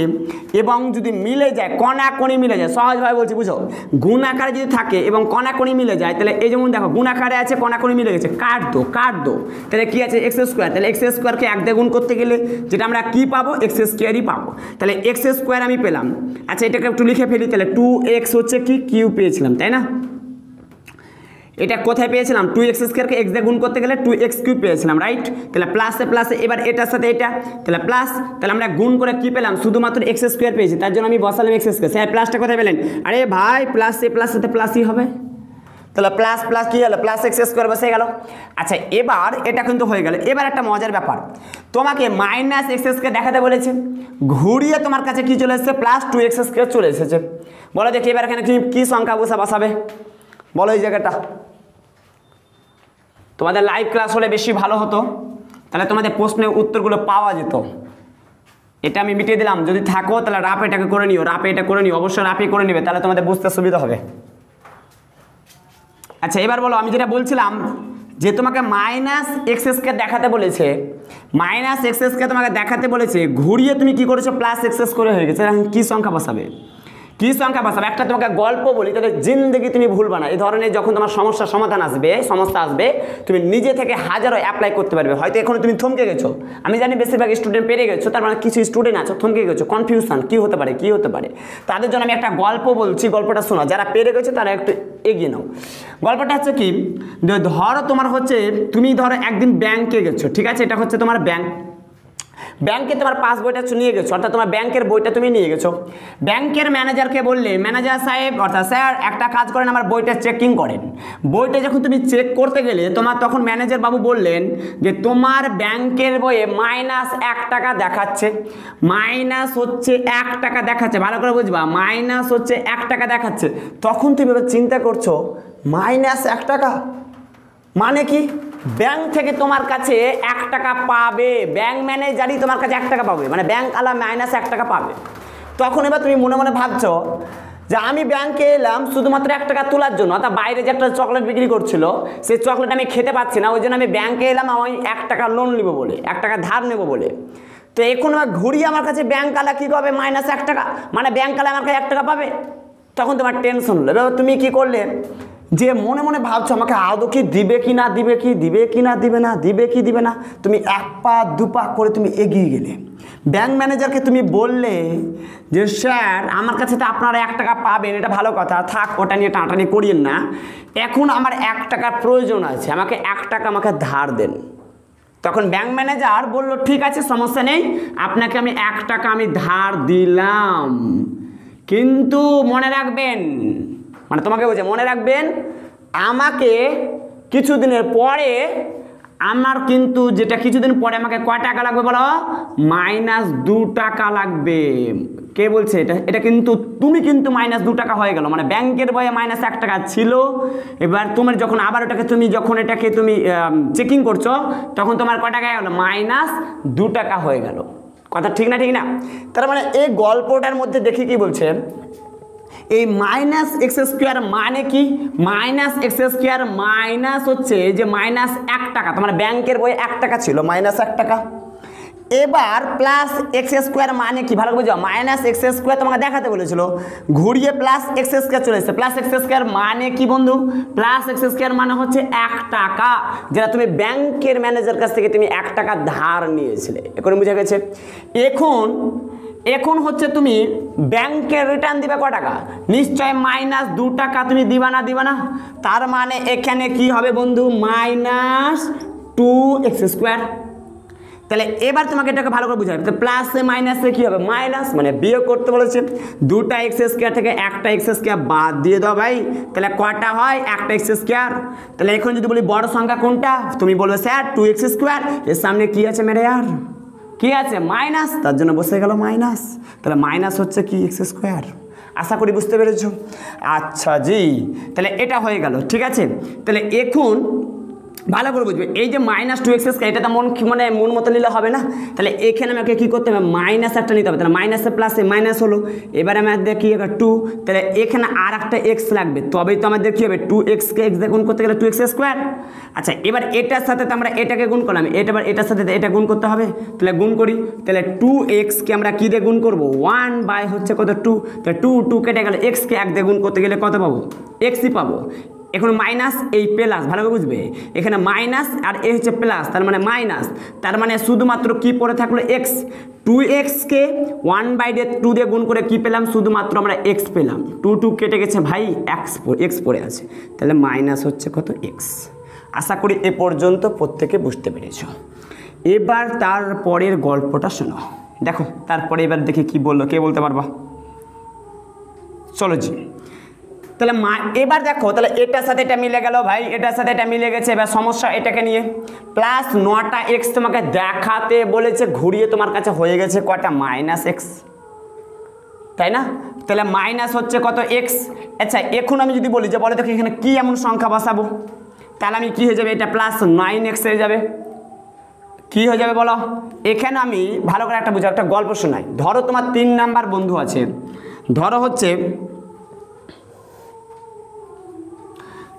এবং যদি মিলে যায়, কণাকণি মিলে যায়, সহজভাবে বলছি বুঝো, গুণ আকারে যদি থাকে এবং কণাকণি মিলে যায়, তাহলে এই যেমন দেখো গুণ আকারে আছে কণাকণি মিলে গেছে, কাট দো। তাহলে কি আছে x², তাহলে x² কে 1 দিয়ে গুণ করতে গেলে যেটা আমরা কি পাবো x² পাবো, তাহলে x² আমি পেলাম। আচ্ছা এটাকে একটু লিখে ফেলি, তাহলে 2x হচ্ছে কি কিউ পেয়েছিলাম তাই না, এটা কোথায় পেয়েছিলাম 2x² কে x দিয়ে গুণ করতে গেলে 2x³ পেয়েছিলাম, রাইট। তাহলে প্লাসে প্লাসে এবার এটার সাথে এটা, তাহলে প্লাস, তাহলে আমরা গুণ করে কি পেলাম শুধুমাত্র x² পেয়েছি, তার জন্য আমি বসালাম x²। স্যার প্লাসটা কোথায় পেলেন, আরে ভাই প্লাস সাথে প্লাসই হবে, তাহলে প্লাস প্লাস কি হলো প্লাস x² বসে গেল। আচ্ছা এবার এটা কিন্তু হয়ে গেল। এবার একটা মজার ব্যাপার, তোমাকে -x² দেখাতে বলেছে, ঘুরিয়ে তোমার কাছে কি চলে এসেছে প্লাস 2x² চলে এসেছে। বলো দেখি এবার এখানে কি সংখ্যা বসাবে, বলো এই জায়গাটা। তোমাদের লাইভ ক্লাস হলে বেশি ভালো হতো, তাহলে তোমাদের প্রশ্নের উত্তরগুলো পাওয়া যেত। এটা আমি মিটিয়ে দিলাম, যদি থাকো তাহলে রাপে এটাকে করে নিও, এটা করে নিও, অবশ্যই রাপে করে নিবে, তাহলে তোমাদের বুঝতে সুবিধা হবে। আচ্ছা এবার বলো, আমি যেটা বলছিলাম যে তোমাকে -x² দেখাতে বলেছে, -x² তোমাকে দেখাতে বলেছে, ঘুরিয়ে তুমি কি করেছো +x² করে হয়ে গেছে। এখন কি সংখ্যা বসাবে, একটা তোমাকে গল্প বলি, তাহলে জিন্দগি তুমি ভুলবা না। এই ধরনের যখন তোমার সমস্যা আসবে তুমি নিজে থেকে হাজারো অ্যাপ্লাই করতে পারবে। হয়তো এখন তুমি থমকে গেছো, আমি জানি বেশিরভাগ স্টুডেন্ট পেরে গেছো, তার মানে কিছু স্টুডেন্ট আছো থমকে গেছো, কনফিউশন কি হতে পারে, তাদের জন্য আমি একটা গল্প বলছি, গল্পটা শোনো, যারা পেরে গেছো তারা একটু এগিয়ে নাও। গল্পটা হচ্ছে কি, ধরো তোমার হচ্ছে তুমি ধরো একদিন ব্যাংকে গেছো, ঠিক আছে, এটা হচ্ছে তোমার ব্যাংকে তোমার পাসবইটা নিয়ে গেছো, অর্থাৎ তোমার ব্যাংকের বইটা তুমি নিয়ে গেছো। ব্যাংকের ম্যানেজারকে বললে, ম্যানেজার সাহেব অর্থাৎ স্যার একটা কাজ করেন, আমার বইটা চেকিং করেন। বইটা যখন তুমি চেক করতে গেলে তোমার তখন ম্যানেজার বাবু বললেন যে তোমার ব্যাংকের বইয়ে -1 টাকা দেখাচ্ছে, -1 টাকা দেখাচ্ছে, ভালো করে বুঝবা, -1 টাকা দেখাচ্ছে। তখন তুমি চিন্তা করছো -1 টাকা মানে কি, ব্যাংক থেকে তোমার কাছে 1 টাকা পাবে, ব্যাংক ম্যানেজারই তোমার কাছে 1 টাকা পাবে, মানে ব্যাংক আলা -1 টাকা পাবে। তখন এবার তুমি মনে মনে ভাবছো যে আমি ব্যাংকে এলাম শুধুমাত্র 1 টাকা তোলার জন্য, অর্থাৎ বাইরে যে একটা চকলেট বিক্রি করছিল সেই চকলেট আমি খেতে পাচ্ছি না, ওই জন্য আমি ব্যাংকে এলাম আমি 1 টাকা লোন নেবো বলে, 1 টাকা ধার নেবো বলে। তো এখন আমার ঘুরিয়ে আমার কাছে ব্যাংক আলা কী পাবে -1 টাকা, মানে ব্যাংক আলা আমার কাছে 1 টাকা পাবে। তখন তোমার টেনশন হলো, এবার তুমি কি করলে যে মনে মনে ভাবছো আমাকে আদৌ কি দিবে কি না দিবে কি দিবে কি না দিবে না দিবে কি দিবে না, তুমি এক পা দু পা করে তুমি এগিয়ে গেলে। ব্যাংক ম্যানেজারকে তুমি বললে যে স্যার আমার কাছে তো আপনারা 1 টাকা পাবেন, এটা ভালো কথা, থাক ওটা নিয়ে টানাটানি করিয়েন না, এখন আমার 1 টাকার প্রয়োজন আছে, আমাকে 1 টাকা আমাকে ধার দেন। তখন ব্যাংক ম্যানেজার বলল ঠিক আছে সমস্যা নেই, আপনাকে আমি 1 টাকা আমি ধার দিলাম, কিন্তু মনে রাখবেন, মানে তোমাকে বলছে মনে রাখবেন আমাকে কিছুদিনের পরে আমার কিন্তু যেটা কিছুদিন পরে আমাকে কয় টাকা লাগবে বলো, -2 টাকা লাগবে। কে বলছে এটা? এটা কিন্তু তুমি কিন্তু -2 টাকা হয়ে গেল, মানে ব্যাংকের বইয়ে -1 টাকা ছিল, এবার তোমার যখন আবার ওটাকে তুমি যখন এটাকে তুমি চেকিং করছো তখন তোমার কয় টাকা গেল, -2 টাকা হয়ে গেল। কথা ঠিক না ঠিক না? তার মানে এই গল্পটার মধ্যে দেখি কি বলছে, এই -x² মানে কি, -x² মাইনাস হচ্ছে যে -1 টাকা, তোমার ব্যাংকের বই 1 টাকা ছিল, -1 টাকা। এবার +x² মানে কি ভালো বুঝো, -x² তোমাকে দেখাতে বলেছিল, ঘুরিয়ে +x² চলে এসেছে। +x² মানে কি বন্ধু, +x² মানে হচ্ছে 1 টাকা, যেটা তুমি ব্যাংকের ম্যানেজার কাছ থেকে তুমি 1 টাকা ধার নিয়েছিলে। এখন বুঝা গেছে? এখন হচ্ছে তুমি ব্যাংকের রিটার্ন দিবে কয় টাকা, নিশ্চয় -2 টাকা তুমি দিবা না, তার মানে এখানে কি হবে বন্ধু, -2x²। তাহলে এবার তোমাকে এটাকে ভালো করে বুঝাবে, তো প্লাসে মাইনাসে কি হবে, মাইনাস, মানে বিয়োগ করতে বলেছে, 2টা x² থেকে 1টা x² বাদ দিয়ে দাও ভাই, তাহলে কয়টা হয়, 1টা x²। তাহলে এখন যদি বলি বড় সংখ্যা কোনটা, তুমি বলবে স্যার 2x², এর সামনে কি আছে মেরে আর, কি আছে, মাইনাস, তার জন্য বসে গেল মাইনাস। তাহলে মাইনাস হচ্ছে কি, x²। আশা করি বুঝতে পেরেছো? আচ্ছা জি, তাহলে এটা হয়ে গেল, ঠিক আছে। তাহলে এখন ভালো করে বুঝবে, এই যে -2x², এটা তো মন মতো নিলে হবে না, তাহলে এখানে আমাকে কি করতে হবে, মাইনাস একটা নিতে হবে, তাহলে মাইনাসে প্লাসে মাইনাস হলো, এবার আমাদের কি হবে 2, তাহলে এখানে আর একটা x লাগবে, তবেই তো আমাদের কি হবে, 2x কে x দিয়ে গুণ করতে গেলে 2x²। আচ্ছা এবার এটার সাথে তো আমরা এটাকে গুণ করলাম, এটার সাথে এটা গুণ করতে হবে, তাহলে গুণ করি, তাহলে 2x কে আমরা কি দিয়ে গুণ করবো, 1 বাই হচ্ছে কত 2, তাহলে 2 কেটে গেলে x কে 1 দিয়ে গুণ করতে গেলে কত পাবো, xই পাবো। এখন মাইনাস এই প্লাস, ভালো করে বুঝবে, এখানে মাইনাস আর এ হচ্ছে প্লাস, তার মানে মাইনাস, তার মানে শুধুমাত্র কি পড়ে থাকলো, x। 2x কে 1/2 দিয়ে গুণ করে কি পেলাম, শুধুমাত্র আমরা x পেলাম, 2 কেটে গেছে ভাই, x পড়ে আছে, তাহলে মাইনাস হচ্ছে কত, x। আশা করি এ পর্যন্ত প্রত্যেকে বুঝতে পেরেছ। এবার তারপরের গল্পটা শোনো, দেখো তারপরে এবার দেখে কি বললো, কে বলতে পারবা, চলো জি। তাহলে এবার দেখো, তাহলে এটার সাথে এটা মিলে গেল ভাই, এটার সাথে এটা মিলে গেছে, এবার সমস্যা এটাকে নিয়ে, +9টা x তোমাকে দেখাতে বলেছে, ঘুরিয়ে তোমার কাছে হয়ে গেছে কয়টা, -x, তাই না? তাহলে মাইনাস হচ্ছে কত, x। আচ্ছা এখন আমি যদি বলি যে বলে দেখো এখানে কি এমন সংখ্যা বসাবো, তাহলে আমি কি হয়ে যাবে, এটা +9x হয়ে যাবে, কি হয়ে যাবে বলো। এখানে আমি ভালো করে একটা বুঝো, একটা গল্প শোনাই। ধরো তোমার 3 নাম্বার বন্ধু আছে, ধরো হচ্ছে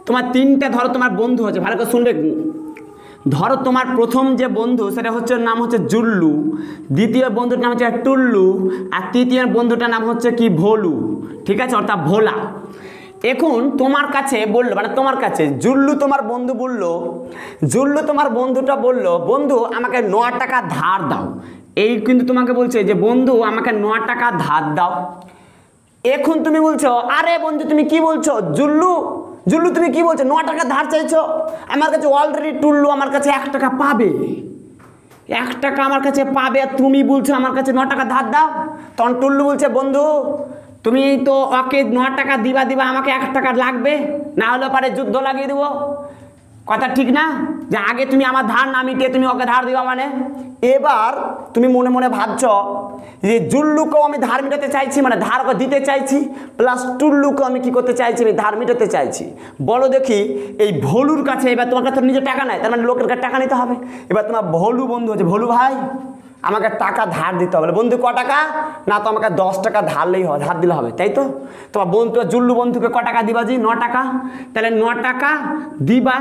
তোমার 3টে ধরো তোমার বন্ধু আছে, ভালো করে শুনবে। ধরো তোমার প্রথম যে বন্ধু সেটা হচ্ছে নাম হচ্ছে জুল্লু, দ্বিতীয় বন্ধুর নাম হচ্ছে টুল্লু, আর তৃতীয় বন্ধুটার নাম হচ্ছে কি, ভোলু, ঠিক আছে, অর্থাৎ ভোলা। এখন তোমার কাছে বললো, মানে তোমার কাছে জুল্লু তোমার বন্ধু বললো, জুল্লু তোমার বন্ধুটা বললো, বন্ধু আমাকে 9 টাকা ধার দাও। এই কিন্তু তোমাকে বলছে যে বন্ধু আমাকে 9 টাকা ধার দাও। এখন তুমি বলছো আরে বন্ধু তুমি কি বলছো, জুল্লু তুমি কি বলছো, 9 টাকা ধার চাইছো, আমার কাছে অলরেডি টুল্লু আমার কাছে 1 টাকা পাবে, 1 টাকা আমার কাছে পাবে, আর তুমি বলছো আমার কাছে 9 টাকা ধার দাও। তখন টুল্লু বলছে বন্ধু তুমি তো ওকে 9 টাকা দিবা, আমাকে 1 টাকা লাগবে, না হলে পারে যুদ্ধ লাগিয়ে দেবো। কথা ঠিক না, যে আগে তুমি আমার ধার না মিটিয়ে তুমি ওকে ধার দিবা, মানে এবার তুমি মনে মনে ভাবছ যে জুল্লুকেও আমি ধার মিটাতে চাইছি, মানে ধার ওকে দিতে চাইছি, প্লাস টুল্লুকেও আমি কি করতে চাইছি, আমি ধার মিটাতে চাইছি। বলো দেখি এই ভোলুর কাছে, এবার তোমার কাছে নিজের টাকা নাই, তার মানে লোকের কাছে টাকা নিতে হবে। এবার তোমার ভোলু বন্ধু আছে, ভোলু ভাই আমাকে টাকা ধার দিতে হবে। বন্ধু ক টাকা? না তো আমাকে 10 টাকা ধারলেই হবে, ধার দিলে হবে, তাই তো? তোমার বন্ধু জুল্লু বন্ধুকে ক টাকা দিবা জি? 9 টাকা। তাহলে 9 টাকা দিবা,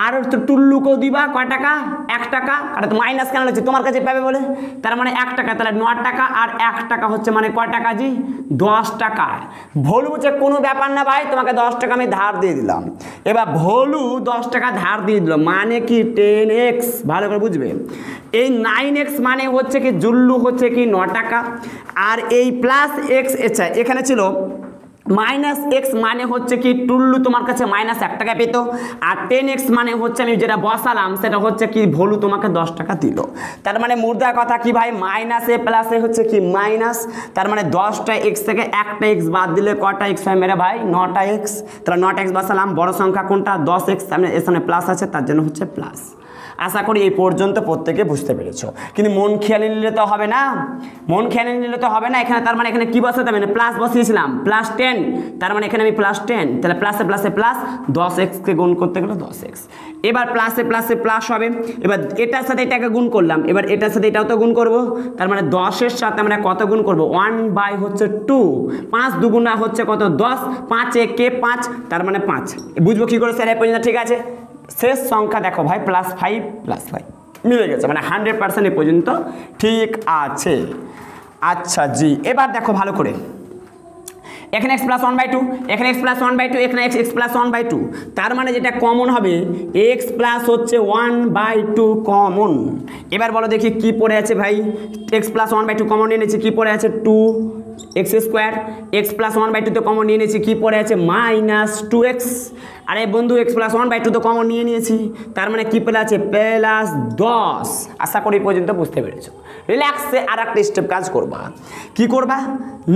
আর তো টুল্লুকেও দিবা কয় টাকা? 1 টাকা। আর তো মাইনাস কেন হচ্ছে? তোমার কাছে পাবে বলে, তার মানে 1 টাকা। তাহলে 9 টাকা আর 1 টাকা হচ্ছে মানে কয় টাকা জি? 10 টাকা। ভোলু হচ্ছে কোনো ব্যাপার না ভাই, তোমাকে 10 টাকা আমি ধার দিয়ে দিলাম। এবার ভোলু 10 টাকা ধার দিয়ে দিল মানে কি 10x, ভালো করে বুঝবে। এই 9x মানে হচ্ছে কি জুল্লু হচ্ছে কি 9 টাকা, আর এই প্লাস এক্স এখানে ছিল মাইনাস এক্স মানে হচ্ছে কি টুল্লু তোমার কাছে -1 টাকা পেত, আর 10x মানে হচ্ছে আমি যেটা বসালাম সেটা হচ্ছে কি ভোলু তোমাকে 10 টাকা দিল। তার মানে মুদ্রা কথা কি ভাই, মাইনাস এ প্লাস এ হচ্ছে কি মাইনাস, তার মানে 10টা x থেকে 1টা x বাদ দিলে কটা x হয় মেরে ভাই? 9টা x। তাহলে 9টা x বসালাম, বড় সংখ্যা কোনটা? 10x, সামনে এখানে প্লাস আছে তার জন্য হচ্ছে প্লাস। আশা করি এই পর্যন্ত প্রত্যেকে বুঝতে পেরেছো, কিন্তু মন খেয়ালি নিলে তো হবে না, মন খেয়ালি নিলে তো হবে না। এখানে তার মানে এখানে কি বসাতে হবে? প্লাস বসিয়েছিলাম, +10, তার মানে এখানে আমি +10, তাহলে প্লাসে প্লাসে প্লাস, 10x-কে গুণ করতে গেলে 10x। এবার প্লাসে প্লাসে প্লাস হবে, এবার এটার সাথে এটাকে গুণ করলাম, এবার এটার সাথে এটাও তো গুণ করব, তার মানে 10-এর সাথে আমরা কত গুণ করব? 1/2, 5 দুগুণা হচ্ছে কত? 10, 5 একে 5, তার মানে 5। বুঝবো কি করে স্যার এই পর্যন্ত? ঠিক আছে, শেষ সংখ্যা দেখো ভাই +5 মিলে গেছে, মানে 100% এ পর্যন্ত ঠিক আছে। আচ্ছা জি, এবার দেখো ভালো করে, এখানে x + 1/2, এখানে x + 1/2, এখানে x + 1/2, তার মানে যেটা কমন হবে x প্লাস হচ্ছে 1/2 কমন। এবার বলো দেখি কি পড়ে আছে ভাই? x + 1/2 কমন নিয়ে নিয়েছি, কি পড়ে আছে? 2x²। x + 1/2 তো কমন নিয়ে নিয়েছি, কি পড়ে আছে? -2x। আরে বন্ধু x + 1/2 তো কমন নিয়ে নিয়েছি, তার মানে কি পড়ে আছে? +10। আশা করি পর্যন্ত বুঝতে পেরেছো। রিল্যাক্সে আর একটা স্টেপ কাজ করবা। কি করবা?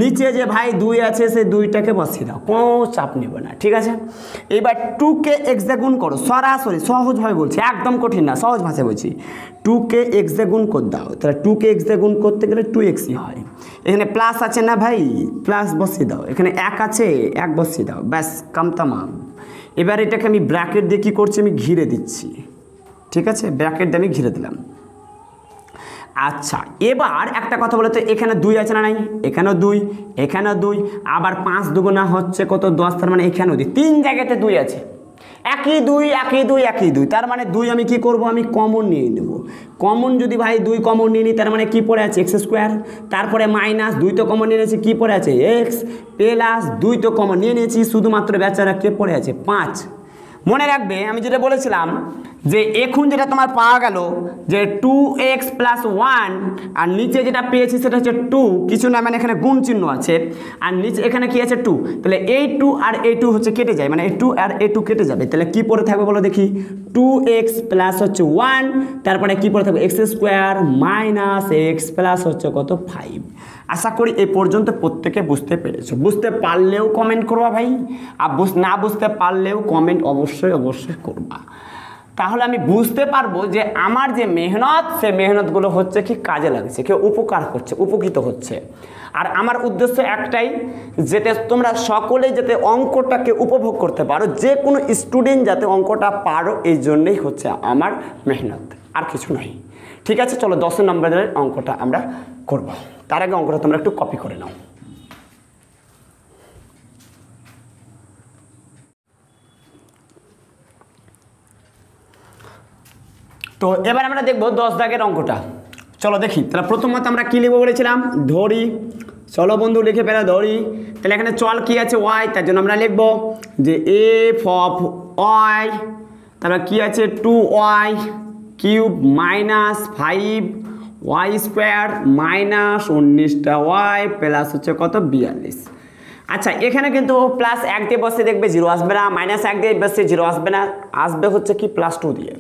নিচে যে ভাই 2 আছে সে 2টাকে বসিয়ে দাও, কোনো চাপ নেবে না, ঠিক আছে? এবার 2কে x দিয়ে গুণ করো, সরাসরি সহজভাবে বলছি, একদম কঠিন না, সহজ ভাষায় বলছি। 2কে x দিয়ে গুণ করে দাও, তাহলে 2কে x দিয়ে গুণ করতে গেলে 2x-ই হয়। এখানে প্লাস আছে না ভাই, প্লাস বসিয়ে দাও, এখানে 1 আছে 1 বসিয়ে দাও, ব্যাস কাম তামাম। এবার এটাকে আমি ব্র্যাকেট দিয়ে কী করছি? আমি ঘিরে দিচ্ছি, ঠিক আছে? ব্র্যাকেট দিয়ে আমি ঘিরে দিলাম। আচ্ছা, এবার একটা কথা বলো তো, এখানে 2 আছে না নাই? এখানেও 2, এখানেও 2, আবার 5 দুগুণা হচ্ছে কত? 10, তার মানে এখানেও 2, 3 জায়গাতে 2 আছে। একই 2, তার মানে 2 আমি কি করব? আমি কমন নিয়ে নেব। কমন যদি ভাই 2 কমন নিয়ে নিই, তার মানে কি পড়ে আছে? x², তারপরে -2 তো কমন নিয়ে নিয়েছি, কি পড়ে আছে? x, প্লাস 2 তো কমন নিয়ে নিয়েছি, শুধুমাত্র বেচারা কে পড়ে আছে? 5। মনে রাখবে আমি যেটা বলেছিলাম যে এখন যেটা তোমার পাওয়া গেল যে 2x + 1, আর নিচে যেটা পেয়েছি সেটা হচ্ছে 2, কিছু না মানে এখানে গুণ চিহ্ন আছে, আর নিচে এখানে কি আছে? 2। তাহলে এই 2 আর এই 2 হচ্ছে কেটে যায়, মানে এই 2 আর এই 2 কেটে যাবে, তাহলে কি পড়ে থাকবে বলো দেখি? 2x প্লাস হচ্ছে 1, তারপরে কি পড়ে থাকবে? x² মাইনাস x প্লাস হচ্ছে কত? 5। আশা করি এই পর্যন্ত প্রত্যেকে বুঝতে পেরেছো। বুঝতে পারলেও কমেন্ট করবা ভাই, আর না বুঝতে পারলেও কমেন্ট অবশ্যই করবা, তাহলে আমি বুঝতে পারবো যে আমার যে মেহনত, সে মেহনতগুলো হচ্ছে কি কাজে লাগছে, কেউ উপকার করছে, উপকৃত হচ্ছে। আর আমার উদ্দেশ্য একটাই, যাতে তোমরা সকলেই যাতে অঙ্কটাকে উপভোগ করতে পারো, যে কোনো স্টুডেন্ট যাতে অঙ্কটা পারো, এই জন্যই হচ্ছে আমার মেহনত, আর কিছু নয়। ঠিক আছে, চলো 10 নম্বরের অঙ্কটা আমরা করব। তার আগে অঙ্কটা তোমরা একটু কপি করে নাও। তো এবার আমরা দেখব 10 দাগের অঙ্কটা। চলো দেখি, তাহলে প্রথমত আমরা কি লিখবো বলেছিলাম? ধরি। চলো বন্ধু লিখে ফেলা ধরি। তাহলে এখানে চল কি আছে? y, তার জন্য আমরা লিখবো যে f of y, তারপর কি আছে? 2y cube minus 5y² minus 19টা y প্লাস হচ্ছে কত? 42। আচ্ছা, এখানে কিন্তু প্লাস 1 দিয়ে বসে দেখবে 0 আসবে না, -1 দিয়ে বসে 0 আসবে না, আসবে হচ্ছে কি +2 দিয়ে।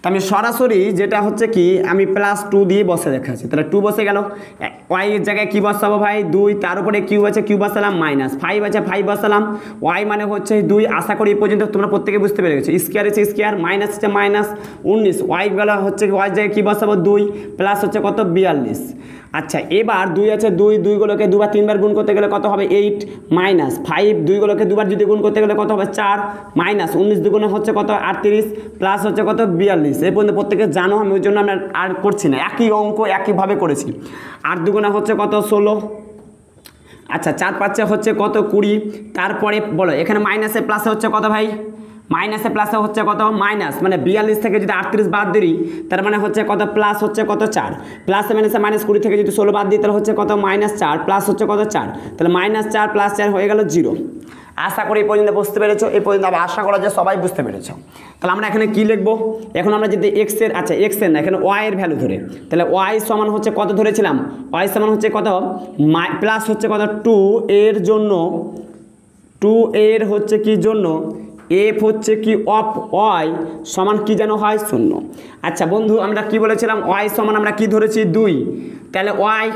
তো আমি সরাসরি যেটা হচ্ছে কি আমি +2 দিয়ে বসে দেখাচ্ছি, তাহলে 2 বসে গেল। y এর জায়গায় কি বসাবো ভাই? 2, তার উপরে কিউব আছে কিউব বসালাম, -5 আছে 5 বসালাম, y মানে হচ্ছে 2। আশা করি এই পর্যন্ত তোমরা প্রত্যেকে বুঝতে পেরে গেছো। স্কোয়ার আছে স্কোয়ার, মাইনাস আছে মাইনাস, 19, y বেলা হচ্ছে y জায়গায় কি বসাবো? 2 প্লাস হচ্ছে কত? 42। আচ্ছা এবার 2 আছে 2 2গুলোকে দুবার তিনবার গুণ করতে গেলে কত হবে 8 মাইনাস 5 2গুলোকে দুবার যদি গুণ করতে গেলে কত হবে 4 মাইনাস 19 দুগুণে হচ্ছে কত 38 প্লাস হচ্ছে কত 42। এই পর্যন্ত প্রত্যেকে জানো, আমি ওই জন্য আমরা আর করছি না, একই অঙ্ক একইভাবে করেছি। 8 দুগুণে হচ্ছে কত 16। আচ্ছা 4 5 হচ্ছে কত 20। তারপরে বলো এখানে মাইনাসে প্লাসে হচ্ছে কত ভাই, মাইনাসে প্লাসে হচ্ছে কত মাইনাস, মানে 42 থেকে যদি 38 বাদ দিই তার মানে হচ্ছে কত প্লাস হচ্ছে কত 4, প্লাসে মাইনাসে মাইনাস 20 থেকে যদি 16 বাদ দিই তাহলে হচ্ছে কত -4 প্লাস হচ্ছে কত 4, তাহলে -4 প্লাস 4 হয়ে গেল 0। আশা করি এই পর্যন্ত বুঝতে পেরেছো, এই পর্যন্ত আমি আশা করা যে সবাই বুঝতে পেরেছো। তাহলে আমরা এখানে কি লিখবো, এখন আমরা যদি এক্স এর, আচ্ছা এক্স এর না এখানে ওয়াই এর ভ্যালু ধরে, তাহলে ওয়াই সমান হচ্ছে কত ধরেছিলাম, ওয়াই সমান হচ্ছে কত প্লাস হচ্ছে কত 2 এর জন্য, 2 এর হচ্ছে কি জন্য এফ হচ্ছে কি অফ ওয়াই সমান কি যেন হয় 0। আচ্ছা বন্ধু আমরা কি বলেছিলাম, ওয়াই সমান আমরা কি ধরেছি 2, তাহলে ওয়াই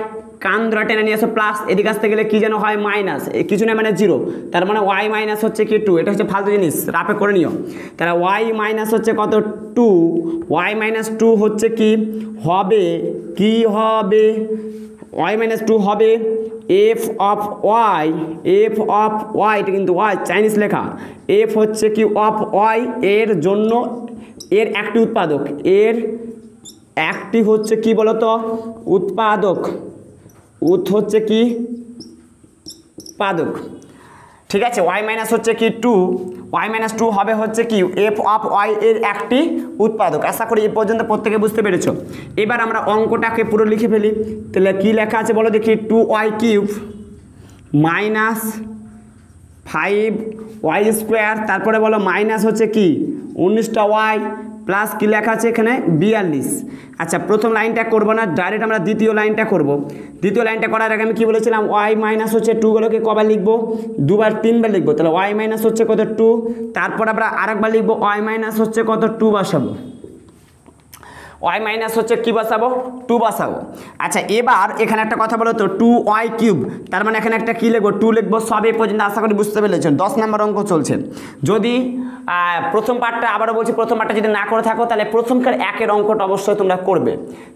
কান ধরে টেনে নিয়ে আসো প্লাস, এদিকে আসতে গেলে কি যেন হয় মাইনাস, কিছু না মানে 0, তার মানে ওয়াই মাইনাস হচ্ছে কি 2, এটা হচ্ছে ফালতু জিনিস রাপে করে নিও। তাহলে ওয়াই মাইনাস হচ্ছে কত 2, ওয়াই মাইনাস 2 হচ্ছে কি হবে, কি হবে ওয়াই মাইনাস 2 হবে F of Y, F of Y, এটা কিন্তু ওয়াই চাইনিজ লেখা, এফ হচ্ছে কি অফ ওয়াই এর জন্য, এর একটি উৎপাদক, এর একটি হচ্ছে কি বলতো উৎপাদক, হচ্ছে কি উৎপাদক, ঠিক আছে। ওয়াই মাইনাস হচ্ছে কি 2, ওয়াই মাইনাস 2 হবে হচ্ছে কি এফ অফ ওয়াই এর একটি উৎপাদক। আশা করি এই পর্যন্ত প্রত্যেকে বুঝতে পেরেছো। এবার আমরা অঙ্কটাকে পুরো লিখে ফেলি, তাহলে কি লেখা আছে বলো দেখি, 2y cube minus 5y square, তারপরে বলো মাইনাস হচ্ছে কি 19টা ওয়াই প্লাস কি লেখা আছে এখানে 42। আচ্ছা প্রথম লাইনটা করবো না, ডাইরেক্ট আমরা দ্বিতীয় লাইনটা করব। দ্বিতীয় লাইনটা করার আগে আমি কি বলেছিলাম, ওয়াই মাইনাস হচ্ছে 2গুলোকে কবার লিখবো, 2 বার 3 বার লিখবো, তাহলে ওয়াই মাইনাস হচ্ছে কত 2, তারপর আমরা আরেকবার লিখবো ওয়াই মাইনাস হচ্ছে কত 2 বসাবো, ওয়াই মাইনাস হচ্ছে কি বসাবো 2 বসাবো। আচ্ছা এবার এখানে একটা কথা বলো তো, 2y কিউব, তার মানে এখানে একটা কি লিখবো 2 লিখবো, সব এই পর্যন্ত আশা করি বুঝতে পেরেছেন। 10 নম্বর অঙ্ক চলছে। যদি প্রথম পার্টটা আবারও বলছি, প্রথম পার্টটা যদি না করে থাকো তাহলে প্রথমকার একের অঙ্কটা অবশ্যই তোমরা করবে,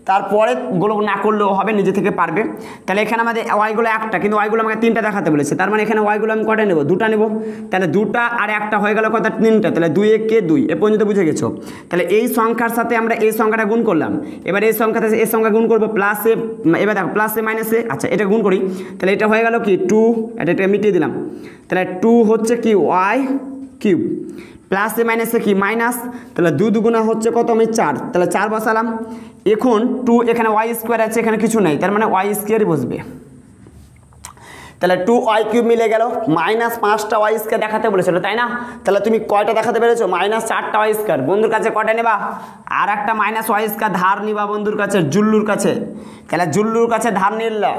তারপরে গুলো না করলেও হবে, নিজে থেকে পারবে। তাহলে এখানে আমাদের ওয়াইগুলো একটা, কিন্তু ওয়াইগুলো আমাকে 3টা দেখাতে বলেছে, তার মানে এখানে ওয়াইগুলো আমি কটা নেবো 2টা নেবো, তাহলে 2টা আর একটা হয়ে গেল কত 3টা, তাহলে 2 1 কে 2, এ পর্যন্ত বুঝে গেছো। তাহলে এই সংখ্যার সাথে আমরা এই সংখ্যাটা গুণ করলাম, এবার এই সংখ্যাতে এই সংখ্যা গুণ করবো প্লাসে, এবার দেখো প্লাসে মাইনাসে, আচ্ছা এটা গুণ করি, তাহলে এটা হয়ে গেল কি 2, এটা মিটিয়ে দিলাম, তাহলে 2 হচ্ছে কি ওয়াই কিউব প্লাসে মাইনাসে কি মাইনাস, তাহলে 2 দুগুণা হচ্ছে কত আমি 4, তাহলে 4 বসালাম। এখন 2 এখানে ওয়াই স্কোয়ার আছে, এখানে কিছু নেই, তার মানে ওয়াই স্কোয়ারই বসবে, তাহলে 2y কিউব মিলে গেল, মাইনাস 5টা ওয়াই স্কোয়ার দেখাতে বলেছিল তাই না, তাহলে তুমি কয়টা দেখাতে পেরেছো মাইনাস 4টা ওয়াই স্কোয়ার। বন্ধুর কাছে কয়টা নেবা, আর একটা মাইনাস ওয়াই স্কোয়ার ধার নিবা বন্ধুর কাছে, জুল্লুর কাছে, তাহলে জুল্লুর কাছে ধার নিলা,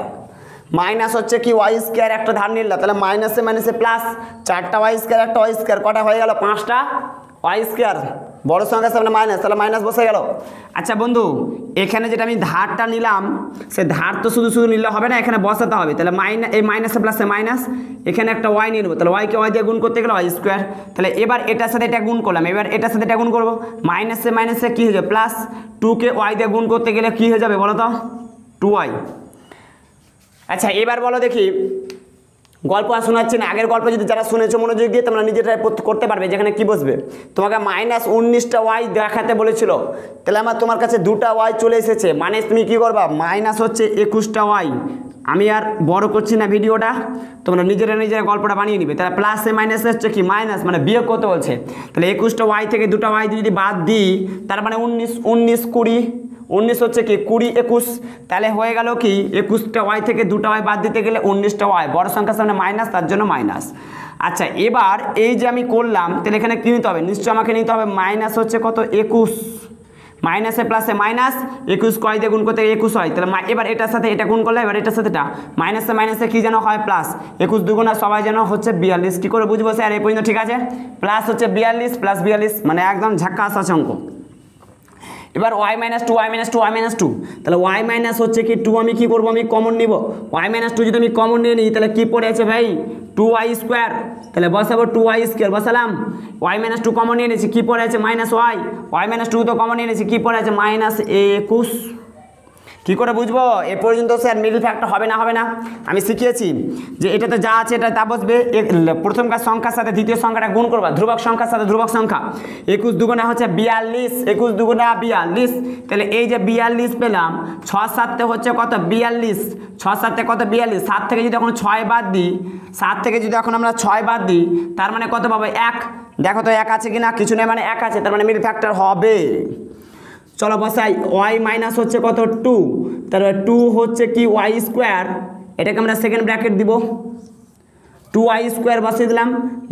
মাইনাস হচ্ছে কি ওয়াই স্কোয়ার একটা ধার নিলা, তাহলে মাইনাসে মাইনাসে প্লাস, 4টা ওয়াই স্কোয়ার একটা ওয়াই স্কোয়ার, কটা হয়ে গেল 5টা ওয়াই স্কোয়ার, বড় সংখ্যার সামনে মাইনাস, তাহলে মাইনাস বসে গেল। আচ্ছা বন্ধু এখানে যেটা আমি ধারটা নিলাম, সে ধার তো শুধু শুধু নিলে হবে না, এখানে বসাতে হবে, তাহলে এই মাইনাসে প্লাসে মাইনাস, এখানে একটা ওয়াই নিয়ে নেবো, তাহলে ওয়াইকে ওয়াই দিয়ে গুণ করতে গেলে ওয়াই স্কোয়ার, তাহলে এবার এটার সাথে এটা গুণ করলাম, এবার এটার সাথে এটা গুণ করবো, মাইনাসে মাইনাসে কী হয়ে যাবে প্লাস, 2কে ওয়াই দিয়ে গুণ করতে গেলে কী হয়ে যাবে বলো তো 2y। আচ্ছা এবার বলো দেখি, গল্প আর শোনাচ্ছি না, আগের গল্প যদি যারা শুনেছো মনোযোগ দিয়ে তোমরা নিজেরাই করতে পারবে, যেখানে কি বসবে, তোমাকে মাইনাস 19টা ওয়াই দেখাতে বলেছিল, তাহলে আমার তোমার কাছে 2টা ওয়াই চলে এসেছে, মানে তুমি কি করবা মাইনাস হচ্ছে 21টা ওয়াই, আমি আর বড় করছি না ভিডিওটা, তোমরা নিজেরা গল্পটা বানিয়ে নিবে। তাহলে প্লাসে মাইনাসে হচ্ছে কি মাইনাস, মানে বিয়োগ করতে বলছে, তাহলে 21টা ওয়াই থেকে 2টা ওয়াই যদি বাদ দিই তার মানে 19 20 19 হচ্ছে কি 20 21, তাহলে হয়ে গেল কি 21টা ওয়াই থেকে 2টা ওয়াই বাদ দিতে গেলে 19টা ওয়াই, বড় সংখ্যার সামনে মাইনাস, তার জন্য মাইনাস। আচ্ছা এবার এই যে আমি করলাম, তাহলে এখানে কী নিতে হবে, নিশ্চয় আমাকে নিতে হবে মাইনাস হচ্ছে কত 21, মাইনাসে প্লাসে মাইনাস, 21 কয় দিয়ে গুণ করতে 21 হয়, তাহলে এবার এটার সাথে এটা গুণ করলে এবার এটার সাথে এটা মাইনাসে মাইনাসে কী যেন হয় প্লাস, 21 দুগুণা সবাই যেন হচ্ছে 42, কী করে বুঝবো স্যার এই পর্যন্ত ঠিক আছে, প্লাস হচ্ছে 42 প্লাস 42, মানে একদম ঝাক্কাস আছে অঙ্ক। এবার Y minus 2 Y minus 2 Y minus 2, তাহলে ওয়াই মাইনাস হচ্ছে কি 2 আমি কি করবো আমি কমন নিব, ওয়াই মাইনাস 2 যদি আমি কমন নিয়ে নিই তাহলে কি পড়ে আছে ভাই 2y স্কোয়ার, তাহলে বসাবো 2y স্কোয়ার বসালাম, ওয়াই মাইনাস 2 কমন নিয়ে নিয়েছি, কী পড়ে আছে মাইনাস ওয়াই মাইনাস 2 তো কমন নিয়ে নিয়েছি, কী পড়ে আছে মাইনাস 21, কি করে বুঝবো এ পর্যন্ত স্যার মিডল ফ্যাক্টর হবে না আমি শিখিয়েছি যে এটাতে যা আছে এটা তা বসবে প্রথমকার সংখ্যার সাথে দ্বিতীয় সংখ্যাটা গুণ করবা ধ্রুবক সংখ্যার সাথে ধ্রুবক সংখ্যা 21 দুগুণা হচ্ছে 42 21 দুগুণা 42 তাহলে এই যে 42 পেলাম 6 7 হচ্ছে কত 42 6 7 কত 42 7 থেকে যদি এখন 6 বাদ দিই 7 থেকে যদি এখন আমরা 6 বাদ দিই তার মানে কত পাবো 1 দেখো তো 1 আছে কিনা কিছু নেই মানে 1 আছে তার মানে মিডল ফ্যাক্টর হবে চলো বসাই y মাইনাস হচ্ছে কত 2 তাহলে 2 হচ্ছে কি y স্কোয়ার এটাকে আমরা সেকেন্ড ব্র্যাকেট দিব 2y স্কোয়ার বসিয়ে দিলাম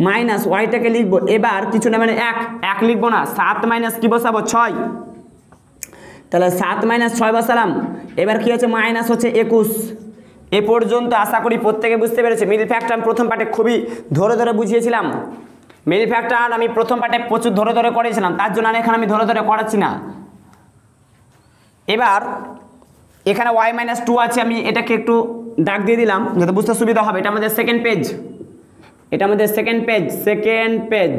মাইনাস ওয়াইটাকে লিখবো এবার কিছু না মানে 1 লিখবো না 7 মাইনাস কি বসাবো 6 তাহলে 7 মাইনাস 6 বসালাম এবার কি আছে মাইনাস হচ্ছে 21 এ পর্যন্ত আশা করি প্রত্যেকে বুঝতে পেরেছে মিডল ফ্যাক্টর আমি প্রথম পার্টে খুবই ধরে বুঝিয়েছিলাম মিডল ফ্যাক্টর আমি প্রথম পার্টে প্রচুর ধরে করেছিলাম তার জন্য এখানে আমি ধরে করাচ্ছি না এবার এখানে y মাইনাস 2 আছে আমি এটাকে একটু দাগ দিয়ে দিলাম যাতে বুঝতে সুবিধা হবে এটা আমাদের সেকেন্ড পেজ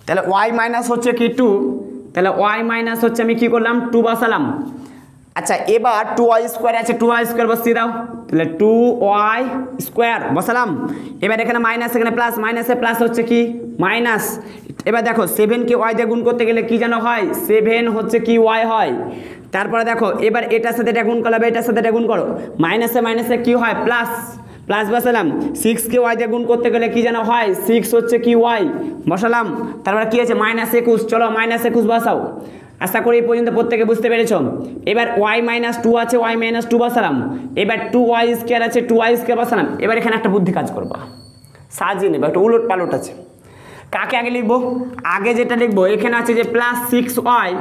তাহলে y মাইনাস হচ্ছে কি 2 তাহলে y মাইনাস হচ্ছে আমি কি করলাম 2 বসালাম আচ্ছা এবার 2y স্কোয়ার আছে 2y স্কোয়ার বসিয়ে দাও তাহলে 2y স্কোয়ার বসালাম এবার এখানে মাইনাস এখানে প্লাস মাইনাসে প্লাস হচ্ছে কি মাইনাস এবার দেখো 7 কে y দিয়ে গুণ করতে গেলে কি যেন হয় 7 হচ্ছে কি y হয় তারপরে দেখো এবার এটার সাথে এটা গুণ করলে এটার সাথে এটা গুণ করো মাইনাসে কি হয় প্লাস বসালাম 6 কে y দিয়ে গুণ করতে গেলে কি যেন হয় 6 হচ্ছে কি y বসালাম তারপরে কি আছে মাইনাস 21 চলো মাইনাস 21 বসাও আশা করি এই পর্যন্ত প্রত্যেকে বুঝতে পেরেছো এবার y মাইনাস 2 আছে y মাইনাস 2 বসালাম এবার 2y স্কয়ার আছে 2y স্কয়ার বসালাম এবার এখানে একটা বুদ্ধি কাজ করবা সাজিয়ে নেবা একটু উলট পালট আছে কাকে আগে লিখবো আগে যেটা লিখবো এখানে আছে যে প্লাস 6y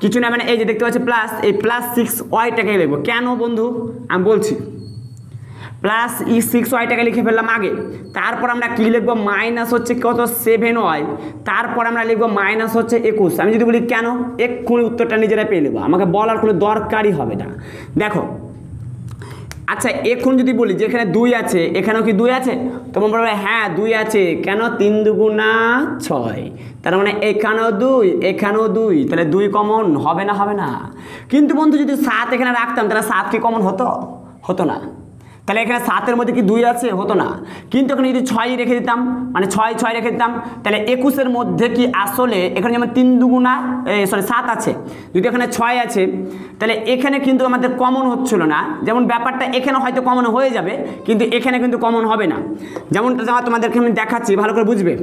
কিছু না মানে এই যে দেখতে পাচ্ছি প্লাস এই প্লাস 6yটাকে লিখবো কেন বন্ধু আমি বলছি প্লাস 6yটাকে লিখে ফেললাম আগে তারপর আমরা কি লিখবো মাইনাস হচ্ছে কত 7y তারপর আমরা লিখবো মাইনাস হচ্ছে 21 আমি যদি বলি কেন এক্ষুনি উত্তরটা নিজেরা পেয়ে নেবো আমাকে বলার কোনো দরকারই হবে না দেখো আচ্ছা এখন যদি বলি যে এখানে 2 আছে এখানেও কি 2 আছে তোমরা বলবে হ্যাঁ 2 আছে কেন 3 দুগুণা 6 তার মানে এখানেও 2 তাহলে 2 কমন হবে না কিন্তু বন্ধু যদি 7 এখানে রাখতাম তাহলে 7 কি কমন হতো না তাহলে এখানে 7 এর মধ্যে কি 2 আছে হতো না কিন্তু এখানে যদি 6 রেখে দিতাম মানে 6 রেখে দিতাম তাহলে 21 এর মধ্যে কি আসলে এখানে যেমন 3 দুগুণা 7 আছে যদি এখানে 6 আছে তাহলে এখানে কিন্তু আমাদের কমন হচ্ছিল না যেমন ব্যাপারটা এখানে হয়তো কমন হয়ে যাবে কিন্তু এখানে কিন্তু কমন হবে না যেমনটা তোমাদেরকে আমি দেখাচ্ছি ভালো করে বুঝবে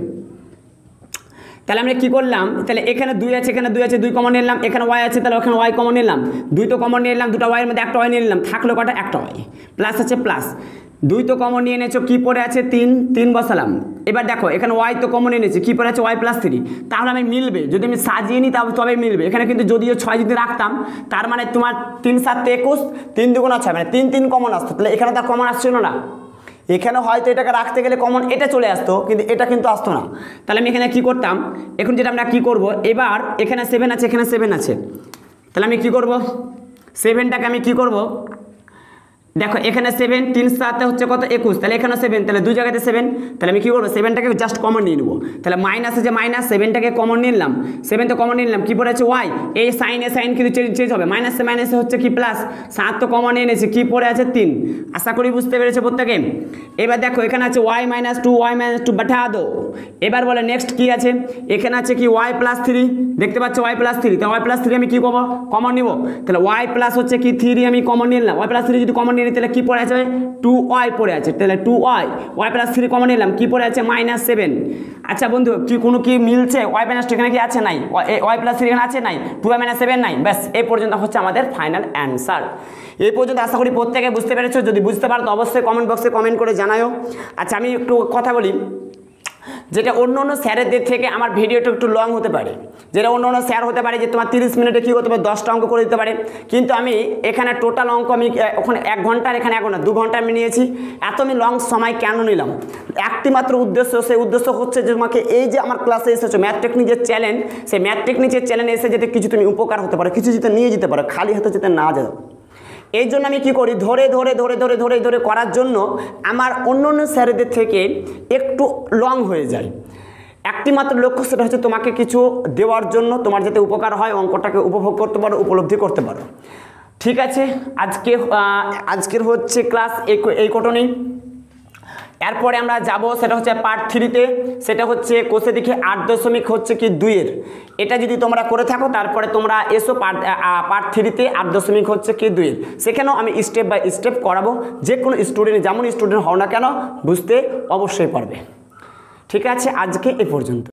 তাহলে আমরা কি করলাম তাহলে এখানে 2 আছে এখানে 2 আছে 2 কমন নিলাম এখানে y আছে তাহলে ওখানে y কমন নিলাম 2 তো কমন নিলাম দুটো y এর মধ্যে একটা y নিয়ে নিলাম থাকলো কটা একটা y প্লাস আছে প্লাস 2 তো কমন নিয়ে এনেছো কি পড়ে আছে 3 বসালাম এবার দেখো এখানে y তো কমন এনেছে কি পড়ে আছে y প্লাস 3 তাহলে আমি মিলবে যদি আমি সাজিয়ে নিই তবে মিলবে এখানে কিন্তু যদিও 6 যদি রাখতাম তার মানে তোমার 3 7 21 3 দুগুণা 6 মানে 3 কমন আসতো তাহলে এখানে তার কমন আসছিল না এখানে হয়তো এটাকে রাখতে গেলে কমন এটা চলে আসতো কিন্তু এটা কিন্তু আসতো না তাহলে আমি এখানে কি করতাম এখন যেটা আমরা কি করব এবার এখানে 7 আছে এখানে 7 আছে তাহলে আমি কি করব 7টাকে আমি কি করব দেখো এখানে 7 3 7 হচ্ছে কত 21 তাহলে এখানে 7 তাহলে দুই জায়গাতে 7 তাহলে আমি কি করব 7টাকে জাস্ট কমন নিয়ে নেব তাহলে মাইনাস আছে মাইনাস 7টাকে কমন নিয়ে নিলাম 7 তো কমন নিয়ে নিলাম কি পড়ে আছে y এই সাইন কিন্তু চেঞ্জ হবে মাইনাসে হচ্ছে কি প্লাস 7 তো কমন নিয়ে নিয়েছে কি পড়ে আছে 3 আশা করি বুঝতে পেরেছে প্রত্যেকে এবার দেখো এখানে আছে y - 2 বাটা দো এবার বলে নেক্সট কি আছে এখানে আছে কি y + 3 দেখতে পাচ্ছ y + 3 তাহলে y + 3 আমি কি করব কমন নিব তাহলে y প্লাস হচ্ছে কি 3 আমি কমন নিয়ে নিলাম y + 3 যদি কমন নিয়ে তাহলে কি পড়ে আছে 2y পড়ে আছে তাহলে 2y y + 3 কমন নিলাম কি পড়ে আছে -7 আচ্ছা বন্ধু কি কোনো কি মিলছে y - 2 এখানে কি আছে নাই y + 3 এখানে আছে নাই 2y - 7 নাই ব্যাস এই পর্যন্ত হচ্ছে আমাদের ফাইনাল অ্যানসার এই পর্যন্ত আশা করি প্রত্যেকে বুঝতে পেরেছো যদি বুঝতে পারো তো অবশ্যই কমেন্ট বক্সে কমেন্ট করে জানাও আচ্ছা আমি একটু কথা বলি যেটা অন্য স্যারেদের থেকে আমার ভিডিওটা একটু লং হতে পারে যেটা অন্য স্যার হতে পারে যে তোমার 30 মিনিটে কি করতে পারে 10টা অঙ্ক করে দিতে পারে কিন্তু আমি এখানে টোটাল অঙ্ক আমি ওখানে 1 ঘন্টা আর এখানে 1 ঘন্টা 2 ঘন্টা আমি নিয়েছি এত আমি লং সময় কেন নিলাম একটি মাত্র উদ্দেশ্য সেই উদ্দেশ্য হচ্ছে যে তোমাকে এই যে আমার ক্লাসে এসেছো ম্যাথ টেকনিক যে চ্যানেল সেই ম্যাথ টেকনিকের চ্যানেলে এসে যেতে কিছু তুমি উপকার হতে পারো কিছু যেতে নিয়ে যেতে পারো খালি হাতে যেতে না যাও এই জন্য আমি কি করি ধরে করার জন্য আমার অন্য স্যারেদের থেকে একটু লং হয়ে যায় একটি মাত্র লক্ষ্য, সেটা হচ্ছে তোমাকে কিছু দেওয়ার জন্য, তোমার যাতে উপকার হয়, অঙ্কটাকে উপভোগ করতে পারো, উপলব্ধি করতে পারো। ঠিক আছে, আজকের হচ্ছে ক্লাস এই কটনেই। এরপরে আমরা যাব সেটা হচ্ছে পার্ট 3-তে, সেটা হচ্ছে কোষে দেখে 8.2 হচ্ছে কি 2-এর। এটা যদি তোমরা করে থাকো তারপরে তোমরা এসো পার্ট 3-তে 8.2 হচ্ছে কি 2-এর। সেখানেও আমি স্টেপ বাই স্টেপ করাবো, যে কোনো স্টুডেন্ট যেমন স্টুডেন্ট হও না কেন বুঝতে অবশ্যই পারবে। ঠিক আছে, আজকে এ পর্যন্ত।